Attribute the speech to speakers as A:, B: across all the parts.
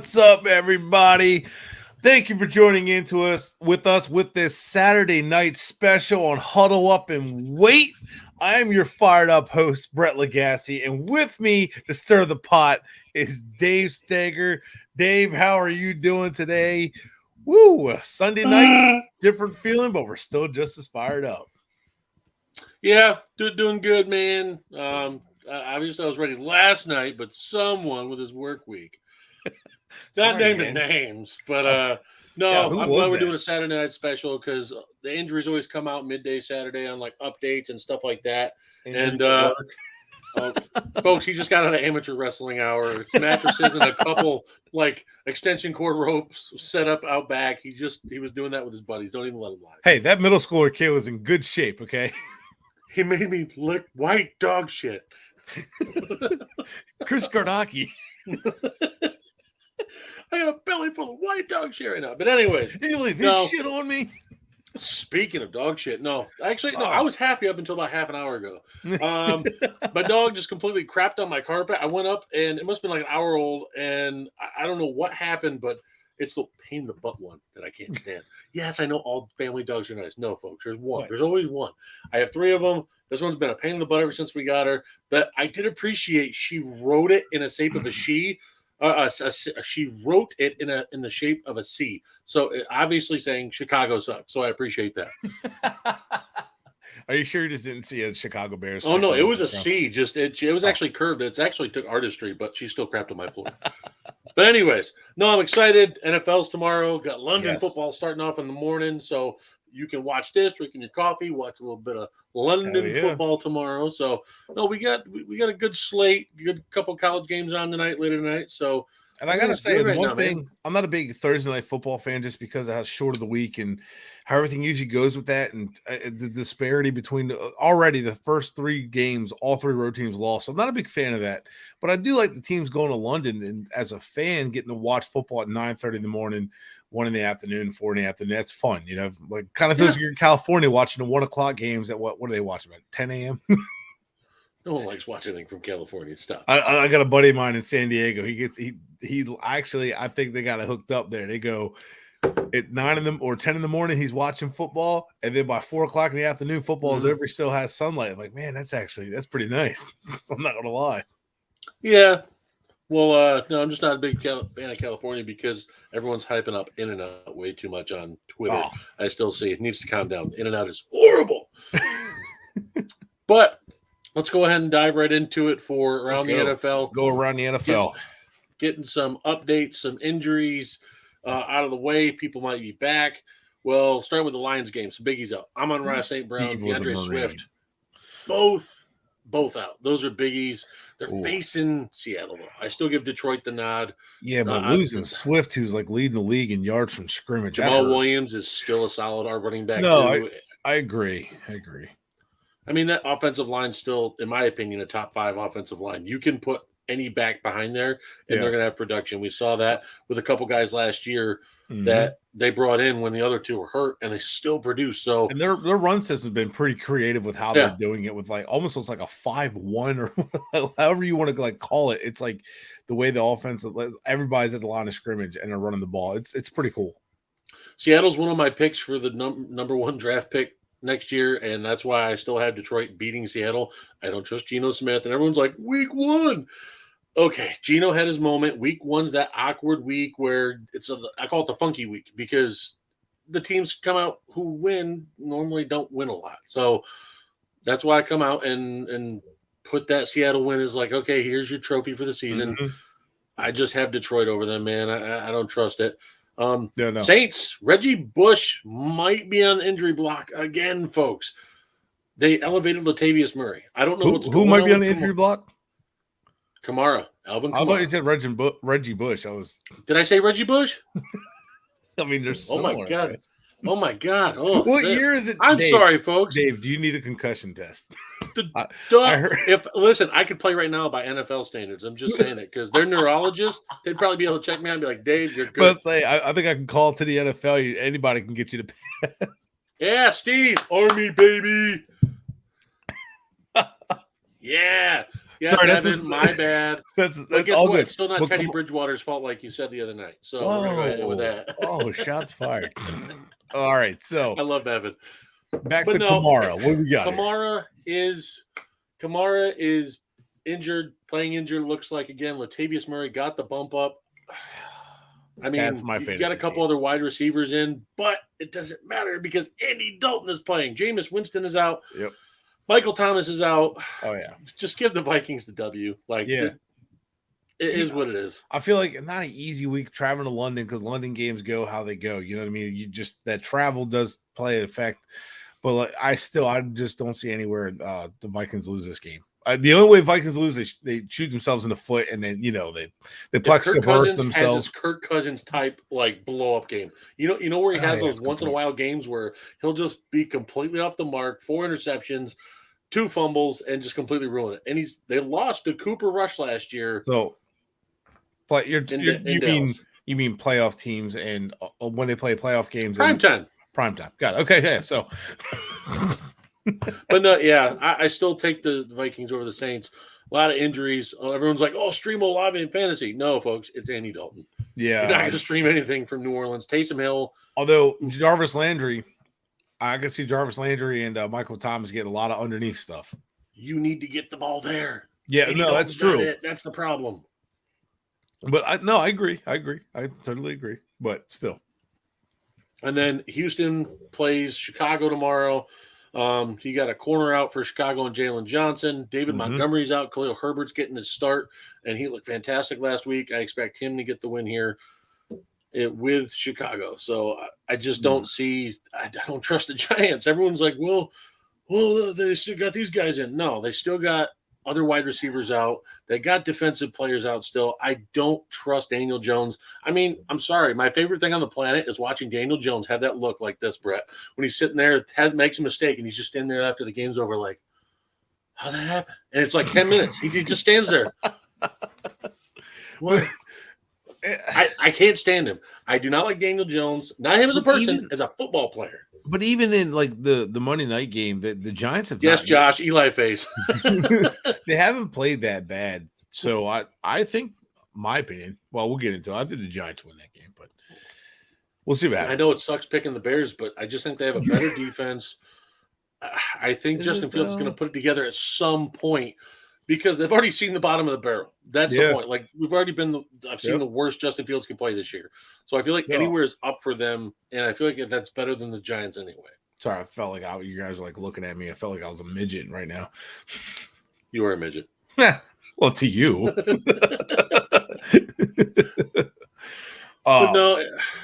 A: What's up, everybody? Thank you for joining with us with this Saturday night special on Huddle Up and Wait. I am your fired up host, Brett Legassi, and with me to stir the pot is Dave Steger. Dave, how are you doing today? Woo, Sunday night, different feeling, but we're still just as fired up.
B: Yeah, doing good, man. Obviously, I was ready last night, but someone with his work week. Not naming names, but no, I'm glad we're doing a Saturday night special because the injuries always come out midday Saturday on like updates and stuff like that. Folks, he just got out of amateur wrestling hour. It's mattresses and a couple like extension cord ropes set up out back. He was doing that with his buddies. Don't even let him lie.
A: Hey, that middle schooler kid was in good shape, okay?
B: He made me lick white dog shit.
A: Chris Gardocki.
B: I got a belly full of white dog shit right now. But anyways.
A: This shit on me?
B: Speaking of dog shit, no. Actually, no, I was happy up until about half an hour ago. My dog just completely crapped on my carpet. I went up, and it must have been like an hour old, and I don't know what happened, but it's the pain in the butt one that I can't stand. Yes, I know all family dogs are nice. No, folks, there's one. What? There's always one. I have 3 of them. This one's been a pain in the butt ever since we got her. But I did appreciate she wrote it in a shape of a she. She wrote it in the shape of a C. So obviously saying Chicago sucks. So I appreciate that.
A: Are you sure you just didn't see a Chicago Bears?
B: Oh no, it was a C. It was actually curved. It's actually took artistry, but she still crapped on my floor. But anyways, no, I'm excited. NFL's tomorrow. Got London football starting off in the morning, so you can watch this, drinking your coffee, watch a little bit of London football tomorrow. So no, we got a good slate, good couple college games on tonight, later tonight. So.
A: And I gotta say, one thing, I'm not a big Thursday night football fan just because of how short of the week and how everything usually goes with that, and the disparity between already the first 3 games, all 3 road teams lost. So I'm not a big fan of that, but I do like the teams going to London, and as a fan, getting to watch football at 9:30 in the morning, 1 in the afternoon, 4 in the afternoon. That's fun, you know. Like kind of feels like you're in California watching the 1 o'clock games at what are they watching at 10 a.m.
B: No one likes watching anything from California stuff.
A: I got a buddy of mine in San Diego. He actually, I think they got it hooked up there. They go at 9 or 10 in the morning. He's watching football, and then by 4 o'clock in the afternoon, football is over. He still has sunlight. I'm like, man, that's pretty nice. I'm not gonna lie.
B: Yeah. Well, no, I'm just not a big fan of California because everyone's hyping up In-N-Out way too much on Twitter. I still see it needs to calm down. In-N-Out is horrible. But let's go ahead and dive right into it for around the NFL.
A: Let's go around the NFL.
B: Getting some updates, some injuries out of the way. People might be back. Well, start with the Lions game. Some biggies out. Amon-Ra St. Brown, DeAndre Swift. Both out. Those are biggies. They're facing Seattle, though. I still give Detroit the nod.
A: Yeah, but losing Swift, who's like leading the league in yards from scrimmage.
B: Jamal Williams is still a solid running back.
A: No, I agree.
B: I mean, that offensive line still, in my opinion, a top 5 offensive line. You can put any back behind there, and they're going to have production. We saw that with a couple guys last year that they brought in when the other 2 were hurt, and they still produce. So,
A: and their run system has been pretty creative with how they're doing it with like almost looks like a 5-1 or however you want to like call it. It's like the way the offense, everybody's at the line of scrimmage and they're running the ball. It's pretty cool.
B: Seattle's one of my picks for the number 1 draft pick next year, and that's why I still have Detroit beating Seattle. I don't trust Geno Smith, and everyone's like, week 1. Okay, Geno had his moment. Week 1's that awkward week where I call it the funky week because the teams come out who win normally don't win a lot. So that's why I come out and put that Seattle win as like, okay, here's your trophy for the season. I just have Detroit over them, man. I don't trust it. Saints, Reggie Bush might be on the injury block again, folks. They elevated Latavius Murray. I don't know
A: who might be on the injury block.
B: Alvin Kamara.
A: I thought you said Reggie Bush.
B: Did I say Reggie Bush?
A: I mean, there's.
B: Oh my god! Guys. Oh my god! Oh,
A: what year is it?
B: I'm sorry, folks.
A: Dave, do you need a concussion test?
B: Listen, I could play right now by NFL standards. I'm just saying it because they're neurologists. They'd probably be able to check me out and be like, Dave, you're good.
A: But I think I can call to the NFL. Anybody can get you to pass.
B: Yeah, Steve, Army baby. Yeah. Yes,
A: Sorry,
B: Evan, my bad.
A: That's
B: But guess
A: all
B: what?
A: good.
B: It's still not
A: Well,
B: Teddy Bridgewater's fault, like you said the other night. So we're gonna go ahead with that.
A: Oh, shots fired. All right, so
B: I love Evan.
A: back
B: But
A: to
B: no,
A: Kamara. What do we got here?
B: Kamara is injured, playing injured. Looks like again, Latavius Murray got the bump up. I mean,
A: for my
B: you got a
A: fantasy
B: couple
A: team.
B: other wide receivers in, but it doesn't matter because Andy Dalton is playing. Jameis Winston is out.
A: Yep.
B: Michael Thomas is out.
A: Oh yeah.
B: Just give the Vikings the W. Like,
A: Yeah.
B: it is what it is.
A: I feel like not an easy week traveling to London because London games go how they go. You know what I mean? You just that travel does play an effect, but like, I just don't see anywhere the Vikings lose this game. The only way Vikings lose, they shoot themselves in the foot, and then they plexico burst themselves.
B: Has his Kirk Cousins type like blow up game. You know where he has those once in a while games where he'll just be completely off the mark, 4 interceptions, 2 fumbles, and just completely ruin it. And they lost to Cooper Rush last year.
A: So, but you mean playoff teams and when they play playoff games,
B: prime time.
A: Got it. Okay, yeah. So.
B: But no, yeah, I still take the Vikings over the Saints. A lot of injuries. Everyone's like, "Oh, stream Olave in fantasy." No, folks, it's Andy Dalton.
A: Yeah,
B: you're not going to stream anything from New Orleans. Taysom Hill.
A: Although Jarvis Landry, I can see Jarvis Landry and Michael Thomas getting a lot of underneath stuff.
B: You need to get the ball there.
A: Yeah, Andy Dalton's that's true.
B: That's the problem.
A: But I agree. I totally agree. But still.
B: And then Houston plays Chicago tomorrow. You got a corner out for Chicago and Jalen Johnson. David Montgomery's out. Khalil Herbert's getting his start, and he looked fantastic last week. I expect him to get the win here with Chicago. So I just don't see – I don't trust the Giants. Everyone's like, well, they still got these guys in. No, they still got other wide receivers out. They got defensive players out still. I don't trust Daniel Jones. I mean, I'm sorry. My favorite thing on the planet is watching Daniel Jones have that look like this, Brett. When he's sitting there, makes a mistake, and he's just in there after the game's over like, how'd that happen? And it's like 10 minutes. He just stands there. What? I can't stand him. I do not like Daniel Jones. Not him as a person, as a football player.
A: But even in like the Monday night game, the Giants have
B: Josh, Eli face.
A: They haven't played that bad. So I think, my opinion, well, we'll get into it. I think the Giants win that game, but we'll see what happens.
B: I know it sucks picking the Bears, but I just think they have a better defense. I think Justin Fields is going to put it together at some point because they've already seen the bottom of the barrel. That's the point. Like we've already I've seen the worst Justin Fields can play this year. So I feel like anywhere is up for them. And I feel like that's better than the Giants anyway. Sorry,
A: I felt like you guys were like looking at me. I felt like I was a midget right now.
B: You are a midget.
A: Well, to you.
B: But no,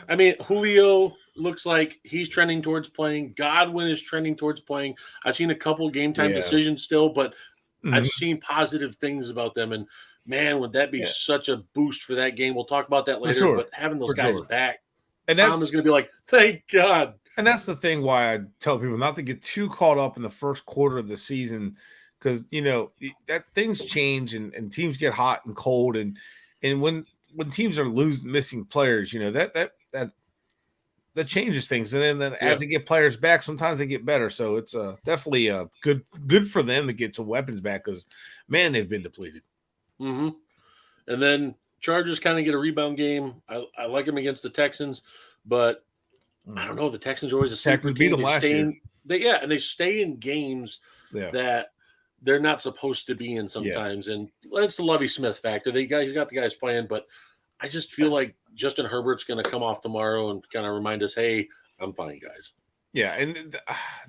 B: I mean, Julio looks like he's trending towards playing. Godwin is trending towards playing. I've seen a couple game time decisions still, but I've seen positive things about them. And man, would that be such a boost for that game? We'll talk about that later. But having those guys back, and Tom is going to be like, thank God.
A: And that's the thing why I tell people not to get too caught up in the first quarter of the season because that things change and teams get hot and cold and when teams are missing players, that changes things. And then as they get players back, sometimes they get better. So it's definitely good for them to get some weapons back because, man, they've been depleted.
B: Mm-hmm. And then Chargers kind of get a rebound game. I like them against the Texans, but I don't know. The Texans are always a
A: Texans beat them last year.
B: And they stay in games that they're not supposed to be in sometimes. Yeah. And that's the Lovie Smith factor. You got the guys playing, but I just feel like Justin Herbert's going to come off tomorrow and kind of remind us, hey, I'm fine, guys.
A: Yeah, and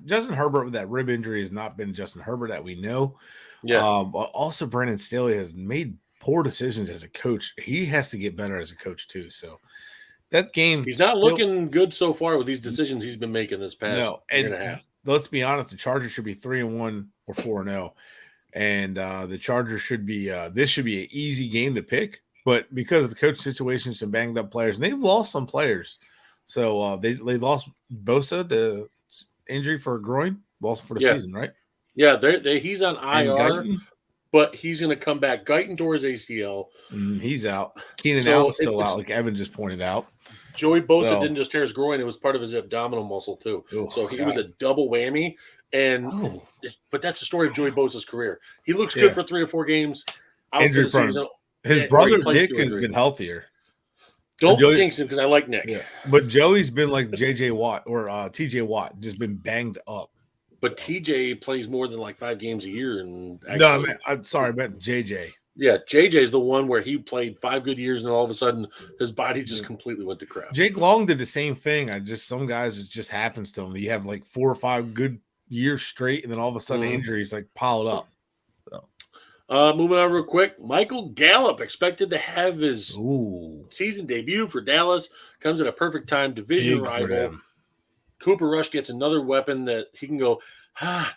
A: Justin Herbert with that rib injury has not been Justin Herbert that we know.
B: Yeah.
A: But also Brandon Staley has made poor decisions as a coach. He has to get better as a coach too. So that game,
B: he's not looking good so far with these decisions he's been making this past year and a half.
A: Let's be honest, the Chargers should be 3-1 or 4-0, and the Chargers should be. This should be an easy game to pick. But because of the coach situation, some banged up players, and they've lost some players. So they lost Bosa to injury for a groin, lost for the season, right?
B: Yeah, he's on IR, but he's going to come back. Guyton tore his ACL.
A: He's out. Keenan Allen's still out, like Evan just pointed out.
B: Joey Bosa didn't just tear his groin; it was part of his abdominal muscle too. So he was a double whammy. But that's the story of Joey Bosa's career. He looks good for 3 or 4 games. Out
A: Injury
B: for the season.
A: His brother Nick has been healthier.
B: Don't jinx him because I like Nick.
A: Yeah. But Joey's been like J.J. Watt or T.J. Watt, just been banged up.
B: But T.J. plays more than like 5 games a year. And
A: I'm sorry, I meant J.J.
B: Yeah, J.J. is the one where he played 5 good years and all of a sudden his body just completely went to crap.
A: Jake Long did the same thing. Some guys, it just happens to them. You have like 4 or 5 good years straight, and then all of a sudden injuries like piled up. So.
B: Moving on real quick, Michael Gallup expected to have his season debut for Dallas. Comes at a perfect time. Division rival. Cooper Rush gets another weapon that he can go.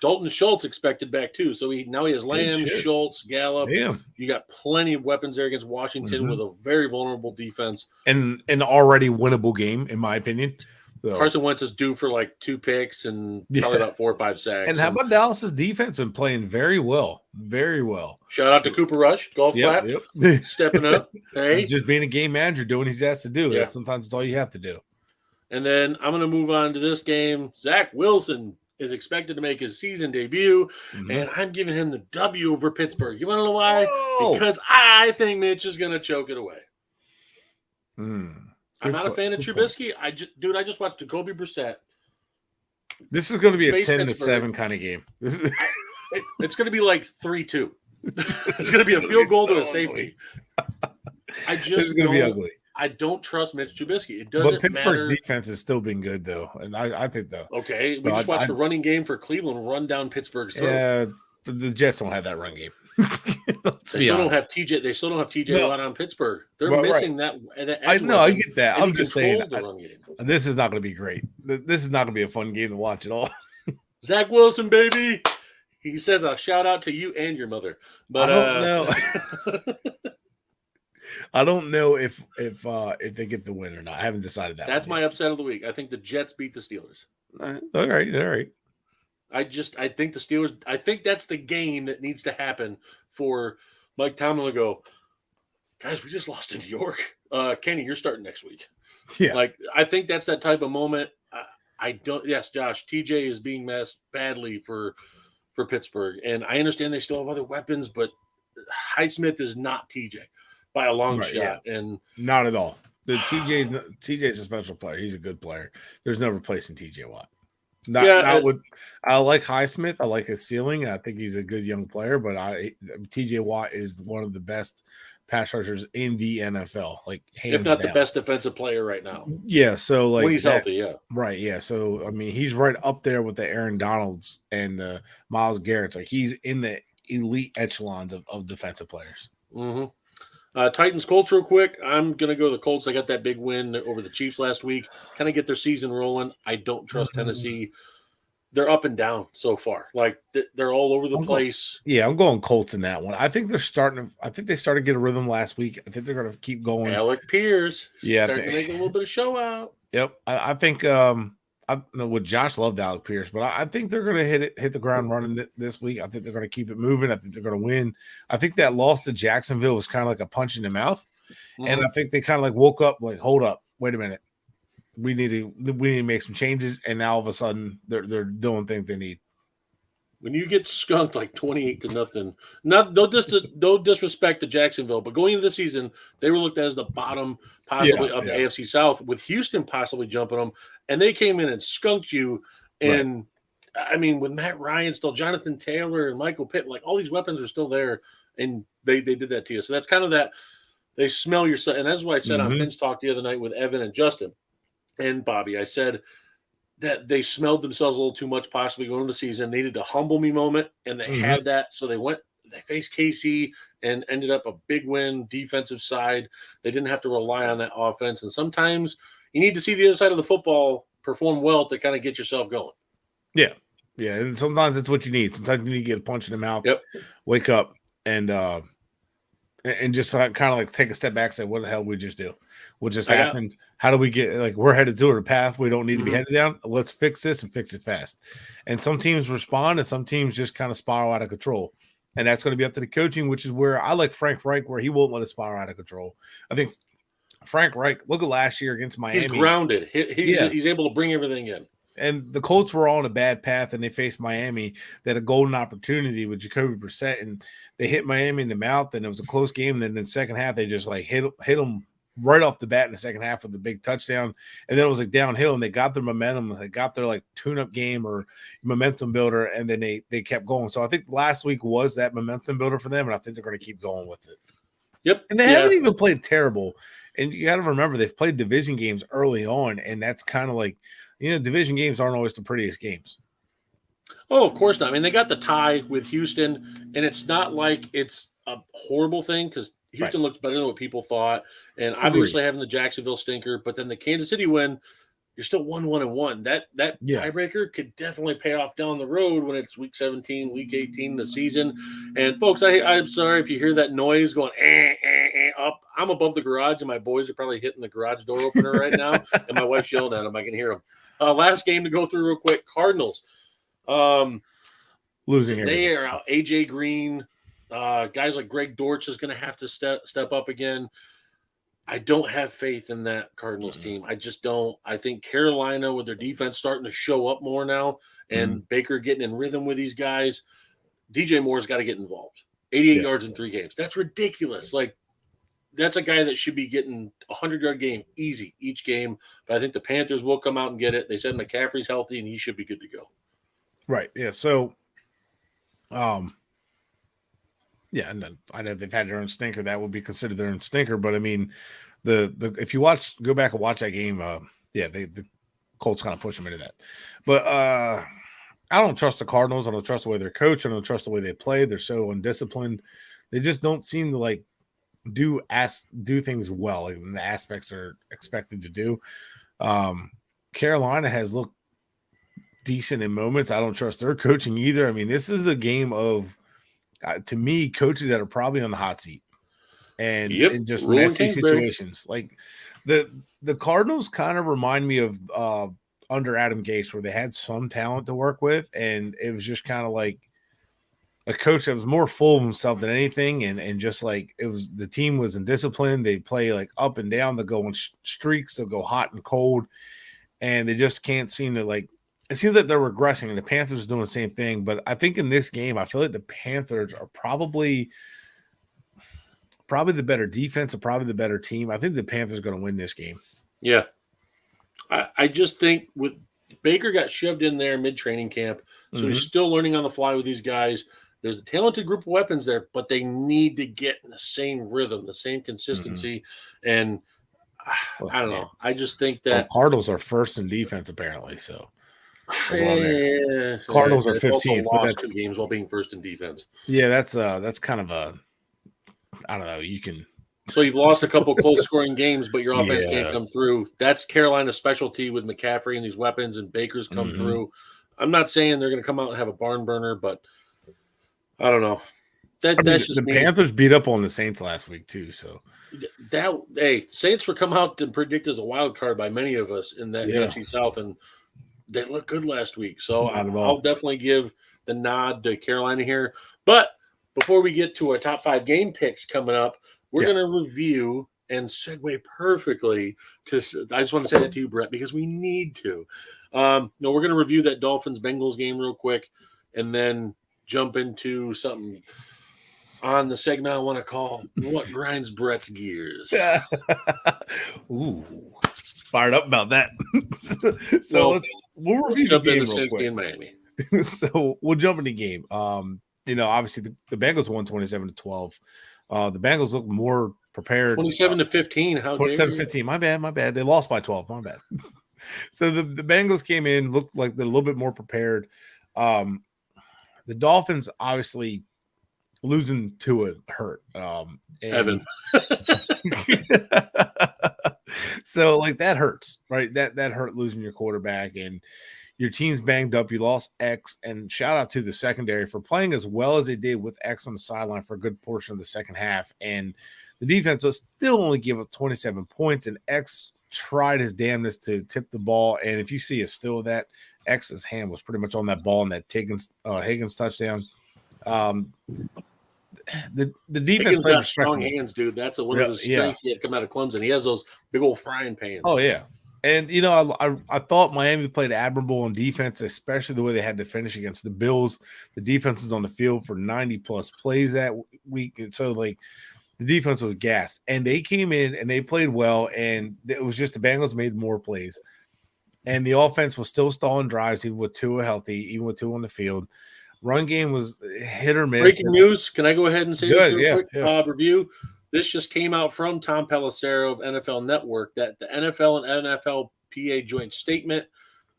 B: Dalton Schultz expected back too. So now he has Lamb, Schultz, Gallup.
A: Damn.
B: You got plenty of weapons there against Washington with a very vulnerable defense.
A: And an already winnable game, in my opinion. So.
B: Carson Wentz is due for like 2 picks and probably about 4 or 5 sacks.
A: And how about Dallas's defense been playing very well? Very well.
B: Shout out to Cooper Rush. Golf clap. Stepping up. Hey.
A: Just being a game manager, doing what he's asked to do. Yeah. Sometimes it's all you have to do.
B: And then I'm going to move on to this game. Zach Wilson is expected to make his season debut, and I'm giving him the W over Pittsburgh. You want to know why? Whoa. Because I think Mitch is going to choke it away. I'm not a fan of Trubisky. I just watched Jacoby Brissett.
A: This is going to be a 10-7 kind of game.
B: It's going to be like 3-2. It's going to be a field goal to a safety.
A: This is going to be ugly.
B: I don't trust Mitch Trubisky. It doesn't matter.
A: But Pittsburgh's defense has still been good, though. And I think, though.
B: Okay. We just watched the running game for Cleveland run down Pittsburgh's throat.
A: Yeah, but the Jets don't have that run game.
B: They still don't have TJ Watt on Pittsburgh. They're missing that.
A: I know. I get that. I'm just saying. This is not going to be great. This is not going to be a fun game to watch at all.
B: Zach Wilson, baby. He says a shout out to you and your mother. But
A: I don't know. I don't know if they get the win or not. I haven't decided that.
B: That's my upset of the week. I think the Jets beat the Steelers.
A: All right.
B: I think the Steelers. I think that's the game that needs to happen for Mike Tomlin to go. Guys, we just lost to New York. Kenny, you're starting next week.
A: Yeah,
B: like I think that's that type of moment. I don't. Yes, Josh. TJ is being messed badly for Pittsburgh, and I understand they still have other weapons, but Highsmith is not TJ. By a long shot, and
A: not at all. TJ's a special player. He's a good player. There's no replacing TJ Watt. I like Highsmith. I like his ceiling. I think he's a good young player, but TJ Watt is one of the best pass rushers in the NFL. Like hands
B: if not
A: down.
B: The best defensive player right now.
A: Yeah. So like
B: when he's healthy, yeah.
A: Right. Yeah. So I mean, he's right up there with the Aaron Donalds and the Myles Garrett's. Like he's in the elite echelons of defensive players.
B: Mm-hmm. Titans Colts real quick. I'm going to go the Colts. I got that big win over the Chiefs last week. Kind of get their season rolling. I don't trust Tennessee. They're up and down so far. Like they're all over the place.
A: I'm going Colts in that one. I think they started to get a rhythm last week. I think they're going to keep going.
B: Alec Pierce.
A: Starting
B: to make a little bit of show out.
A: Yep. I think I know what Josh loved Alec Pierce, but I think they're going to hit the ground running this week. I think they're going to keep it moving. I think they're going to win. I think that loss to Jacksonville was kind of like a punch in the mouth, and I think they kind of like woke up, like, hold up, wait a minute, we need to make some changes, and now all of a sudden they're doing things they need.
B: When you get skunked like 28-0, no disrespect to Jacksonville, but going into the season, they were looked at as the bottom possibly of the AFC South, with Houston possibly jumping them, and they came in and skunked you. And I mean, with Matt Ryan still, Jonathan Taylor and Michael Pitt, like all these weapons are still there, and they did that to you. So that's kind of that. They smell your stuff, and that's why I said on Finn's Talk the other night with Evan and Justin and Bobby. I said that they smelled themselves a little too much possibly going into the season. They needed a humble me moment, and they had that. So they faced KC and ended up a big win, defensive side. They didn't have to rely on that offense. And sometimes you need to see the other side of the football perform well to kind of get yourself going.
A: Yeah. Yeah. And sometimes it's what you need. Sometimes you need to get a punch in the mouth, wake up, and just kind of like take a step back and say, what the hell we just do? What just happened? How do we get, like, we're headed to a path we don't need to be headed down. Let's fix this and fix it fast. And some teams respond and some teams just kind of spiral out of control. And that's going to be up to the coaching, which is where I like Frank Reich, where he won't let it spiral out of control. I think Frank Reich, look at last year against Miami.
B: He's grounded. He's able to bring everything in.
A: And the Colts were on a bad path, and they faced Miami. They had a golden opportunity with Jacoby Brissett, and they hit Miami in the mouth, and it was a close game. And then in the second half, they just like hit them right off the bat in the second half with the big touchdown. And then it was like downhill, and they got their momentum. They got their like tune-up game or momentum builder, and then they kept going. So I think last week was that momentum builder for them, and I think they're going to keep going with it.
B: Yep.
A: And they haven't even played terrible. And you got to remember, they've played division games early on, and that's kind of like, division games aren't always the prettiest games.
B: Oh, of course not. I mean, they got the tie with Houston, and it's not like it's a horrible thing because Houston looks better than what people thought. And obviously having the Jacksonville stinker, but then the Kansas City win, you're still 1-1-1. That tiebreaker could definitely pay off down the road when it's week 17, week 18, the season. And folks, I'm sorry if you hear that noise going up. I'm above the garage, and my boys are probably hitting the garage door opener right now, and my wife's yelling at them. I can hear them. Last game to go through real quick. Cardinals.
A: Losing everything.
B: They are out. AJ Green. Guys like Greg Dortch is going to have to step up again. I don't have faith in that Cardinals team. I just don't. I think Carolina, with their defense starting to show up more now, and Baker getting in rhythm with these guys, DJ Moore's got to get involved. 88 yards in 3 games. That's ridiculous. Like, that's a guy that should be getting a 100-yard game easy each game. But I think the Panthers will come out and get it. They said McCaffrey's healthy, and he should be good to go.
A: Right. Yeah. So, yeah, and I know they've had their own stinker. That would be considered their own stinker. But I mean, the if you go back and watch that game, the Colts kind of push them into that. But I don't trust the Cardinals. I don't trust the way they're coached. I don't trust the way they play. They're so undisciplined. They just don't seem to like do things well in the aspects they're expected to do. Carolina has looked decent in moments. I don't trust their coaching either. I mean, this is a game of, to me, coaches that are probably on the hot seat and just messy situations. Like the Cardinals kind of remind me of under Adam Gase, where they had some talent to work with, and it was just kind of like a coach that was more full of himself than anything, and just like the team was indisciplined. They play like up and down. They'll go in streaks. They'll go hot and cold, and they just can't seem to like. It seems like they're regressing, and the Panthers are doing the same thing. But I think in this game, I feel like the Panthers are probably the better defense and probably the better team. I think the Panthers are going to win this game.
B: Yeah. I just think with Baker got shoved in there mid-training camp, so he's still learning on the fly with these guys. There's a talented group of weapons there, but they need to get in the same rhythm, the same consistency. And I don't know. I just think that
A: Cardinals are first in defense, apparently. So Cardinals are 15th.
B: Lost 2 games while being first in defense.
A: Yeah, that's kind of a, I don't know. You can.
B: So you've lost a couple close scoring games, but your offense can't come through. That's Carolina's specialty with McCaffrey and these weapons, and Baker's come through. I'm not saying they're going to come out and have a barn burner, but I don't know. That's just
A: the Panthers beat up on the Saints last week too. So
B: Saints were come out and predict as a wild card by many of us in that NFC South, and they looked good last week. So I'll definitely give the nod to Carolina here. But before we get to our top 5 game picks coming up, we're going to review and segue perfectly to. I just want to say that to you, Brett, because we need to. We're going to review that Dolphins-Bengals game real quick, and then jump into something on the segment I want to call "What Grinds Brett's Gears."
A: Ooh, fired up about that. We'll review the game real quick.
B: In Miami.
A: So we'll jump in the game. Obviously the Bengals won 27-12. The Bengals look more prepared.
B: 27-15. How
A: 27-15. My bad. They lost by 12. My bad. So the Bengals came in, looked like they're a little bit more prepared. The Dolphins obviously losing to it hurt.
B: Evan.
A: So like that hurts, right? That hurt losing your quarterback, and your team's banged up. You lost X, and shout out to the secondary for playing as well as they did with X on the sideline for a good portion of the second half. And the defense will still only give up 27 points, and X tried his damnedest to tip the ball. And if you see a still of that, X's hand was pretty much on that ball in that Higgins touchdown. the defense
B: Pickens
A: played
B: got strong
A: respectable.
B: hands, dude. That's one of his strengths. He had come out of Clemson. He has those big old frying pans.
A: Oh yeah, and I thought Miami played admirable on defense, especially the way they had to finish against the Bills. The defense is on the field for 90+ plays that week, and so like the defense was gassed, and they came in and they played well, and it was just the Bengals made more plays, and the offense was still stalling drives even with Tua healthy, even with Tua on the field. Run game was hit or miss.
B: Breaking news. Can I go ahead and say this real quick?
A: Yeah.
B: Review. This just came out from Tom Pelissero of NFL Network that the NFL and NFLPA joint statement,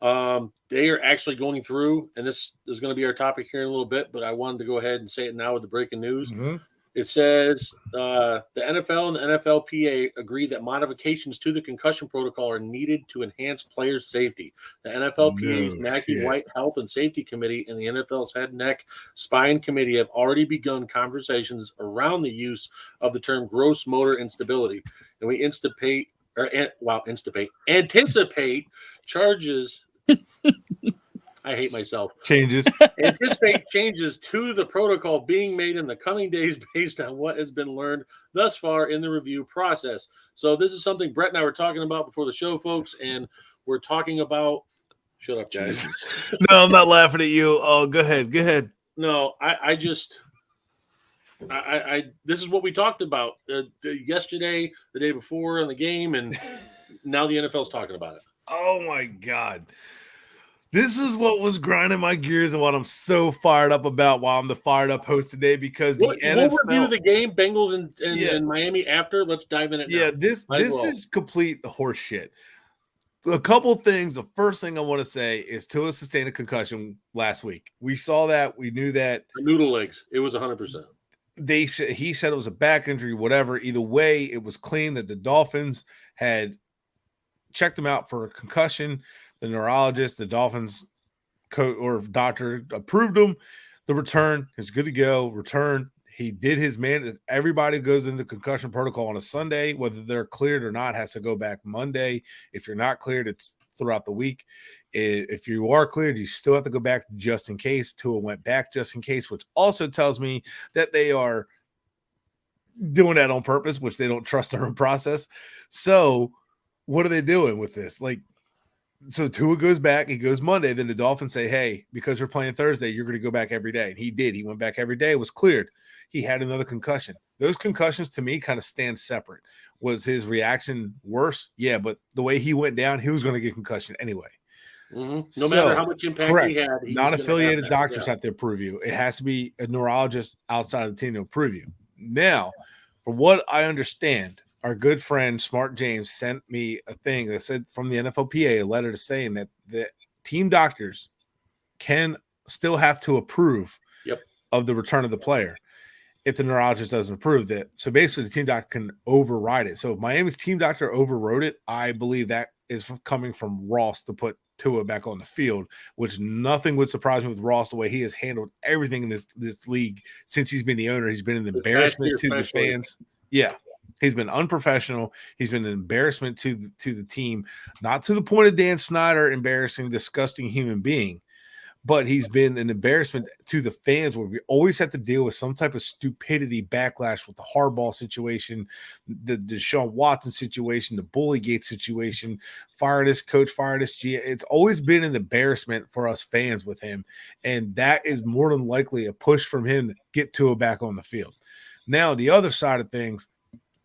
B: they are actually going through, and this is going to be our topic here in a little bit, but I wanted to go ahead and say it now with the breaking news.
A: Mm-hmm.
B: It says the NFL and the NFLPA agree that modifications to the concussion protocol are needed to enhance players' safety. The NFLPA's Mackie White Health and Safety Committee and the NFL's Head, Neck, Spine Committee have already begun conversations around the use of the term gross motor instability. And we anticipate charges. I hate myself. Anticipate changes to the protocol being made in the coming days based on what has been learned thus far in the review process. So this is something Brett and I were talking about before the show, folks, and we're talking about – shut up, guys.
A: No, I'm not laughing at you. Oh, go ahead.
B: No, I just – this is what we talked about yesterday, the day before in the game, and now the NFL's talking about it.
A: Oh, my God. This is what was grinding my gears and what I'm so fired up about while I'm the fired up host today because the NFL.
B: We'll review the game, Bengals and Miami after. Let's dive in it now.
A: Yeah, this is complete horse shit. A couple things. The first thing I want to say is Tua sustained a concussion last week. We saw that. We knew that.
B: Noodle legs. It was 100%.
A: He said it was a back injury, whatever. Either way, it was clean that the Dolphins had checked him out for a concussion. The neurologist, the Dolphins coach or doctor approved him. The return is good to go. Return. He did his man. Everybody goes into concussion protocol on a Sunday, whether they're cleared or not, has to go back Monday. If you're not cleared, it's throughout the week. If you are cleared, you still have to go back just in case. Tua went back just in case, which also tells me that they are doing that on purpose, which they don't trust their own process. So what are they doing with this? So Tua goes back, he goes Monday, then the Dolphins say, hey, because you're playing Thursday, you're going to go back every day. And he did. He went back every day, was cleared. He had another concussion. Those concussions to me kind of stand separate. Was his reaction worse? Yeah, but the way he went down, he was going to get concussion anyway.
B: Mm-hmm. No matter how much impact he had.
A: Non-affiliated doctors have to approve you. It has to be a neurologist outside of the team to approve you. Now, from what I understand, our good friend Smart James sent me a thing that said from the NFLPA, a letter saying that the team doctors can still have to approve of the return of the player if the neurologist doesn't approve that. So basically, the team doctor can override it. So if Miami's team doctor overrode it, I believe that is coming from Ross to put Tua back on the field, which nothing would surprise me with Ross, the way he has handled everything in this league since he's been the owner. He's been an embarrassment to the fans. Yeah. He's been unprofessional. He's been an embarrassment to the team, not to the point of Dan Snyder, embarrassing, disgusting human being, but he's been an embarrassment to the fans where we always have to deal with some type of stupidity backlash with the Harbaugh situation, the Deshaun Watson situation, the Bullygate situation, fire this coach, fire this GM. It's always been an embarrassment for us fans with him, and that is more than likely a push from him to get Tua back on the field. Now, the other side of things,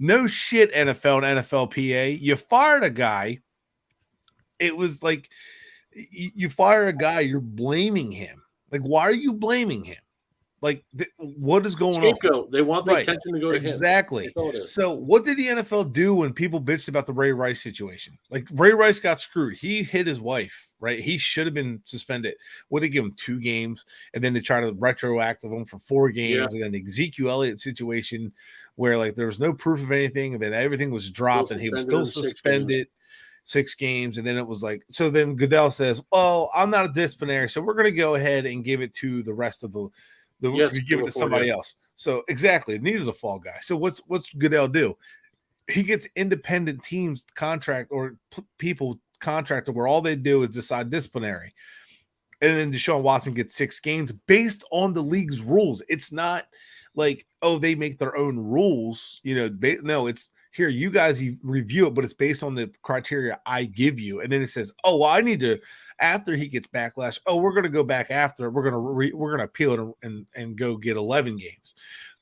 A: no shit, NFL and NFLPA. You fired a guy. It was like you fire a guy, you're blaming him. Like, why are you blaming him? Like, what is going on?
B: They want the attention to go to him.
A: Exactly. So what did the NFL do when people bitched about the Ray Rice situation? Like, Ray Rice got screwed. He hit his wife, right? He should have been suspended. Would they give him 2 games? And then they try to retroactive him for 4 games. Yeah. And then the Ezekiel Elliott situation where, like, there was no proof of anything. And then everything was dropped and he was still suspended 6 games. And then it was like, so then Goodell says, well, I'm not a disciplinary, so we're going to go ahead and give it to the rest of you give it to somebody else. So exactly, it needed a fall guy. So what's Goodell do? He gets independent teams contract or people contracted where all they do is decide disciplinary. And then Deshaun Watson gets 6 games based on the league's rules. It's not like, oh, they make their own rules. No, it's here. You guys review it, but it's based on the criteria I give you. And then it says, oh, well, I need to, after he gets backlash. Oh, we're going to go back after. We're going to appeal it and go get 11 games.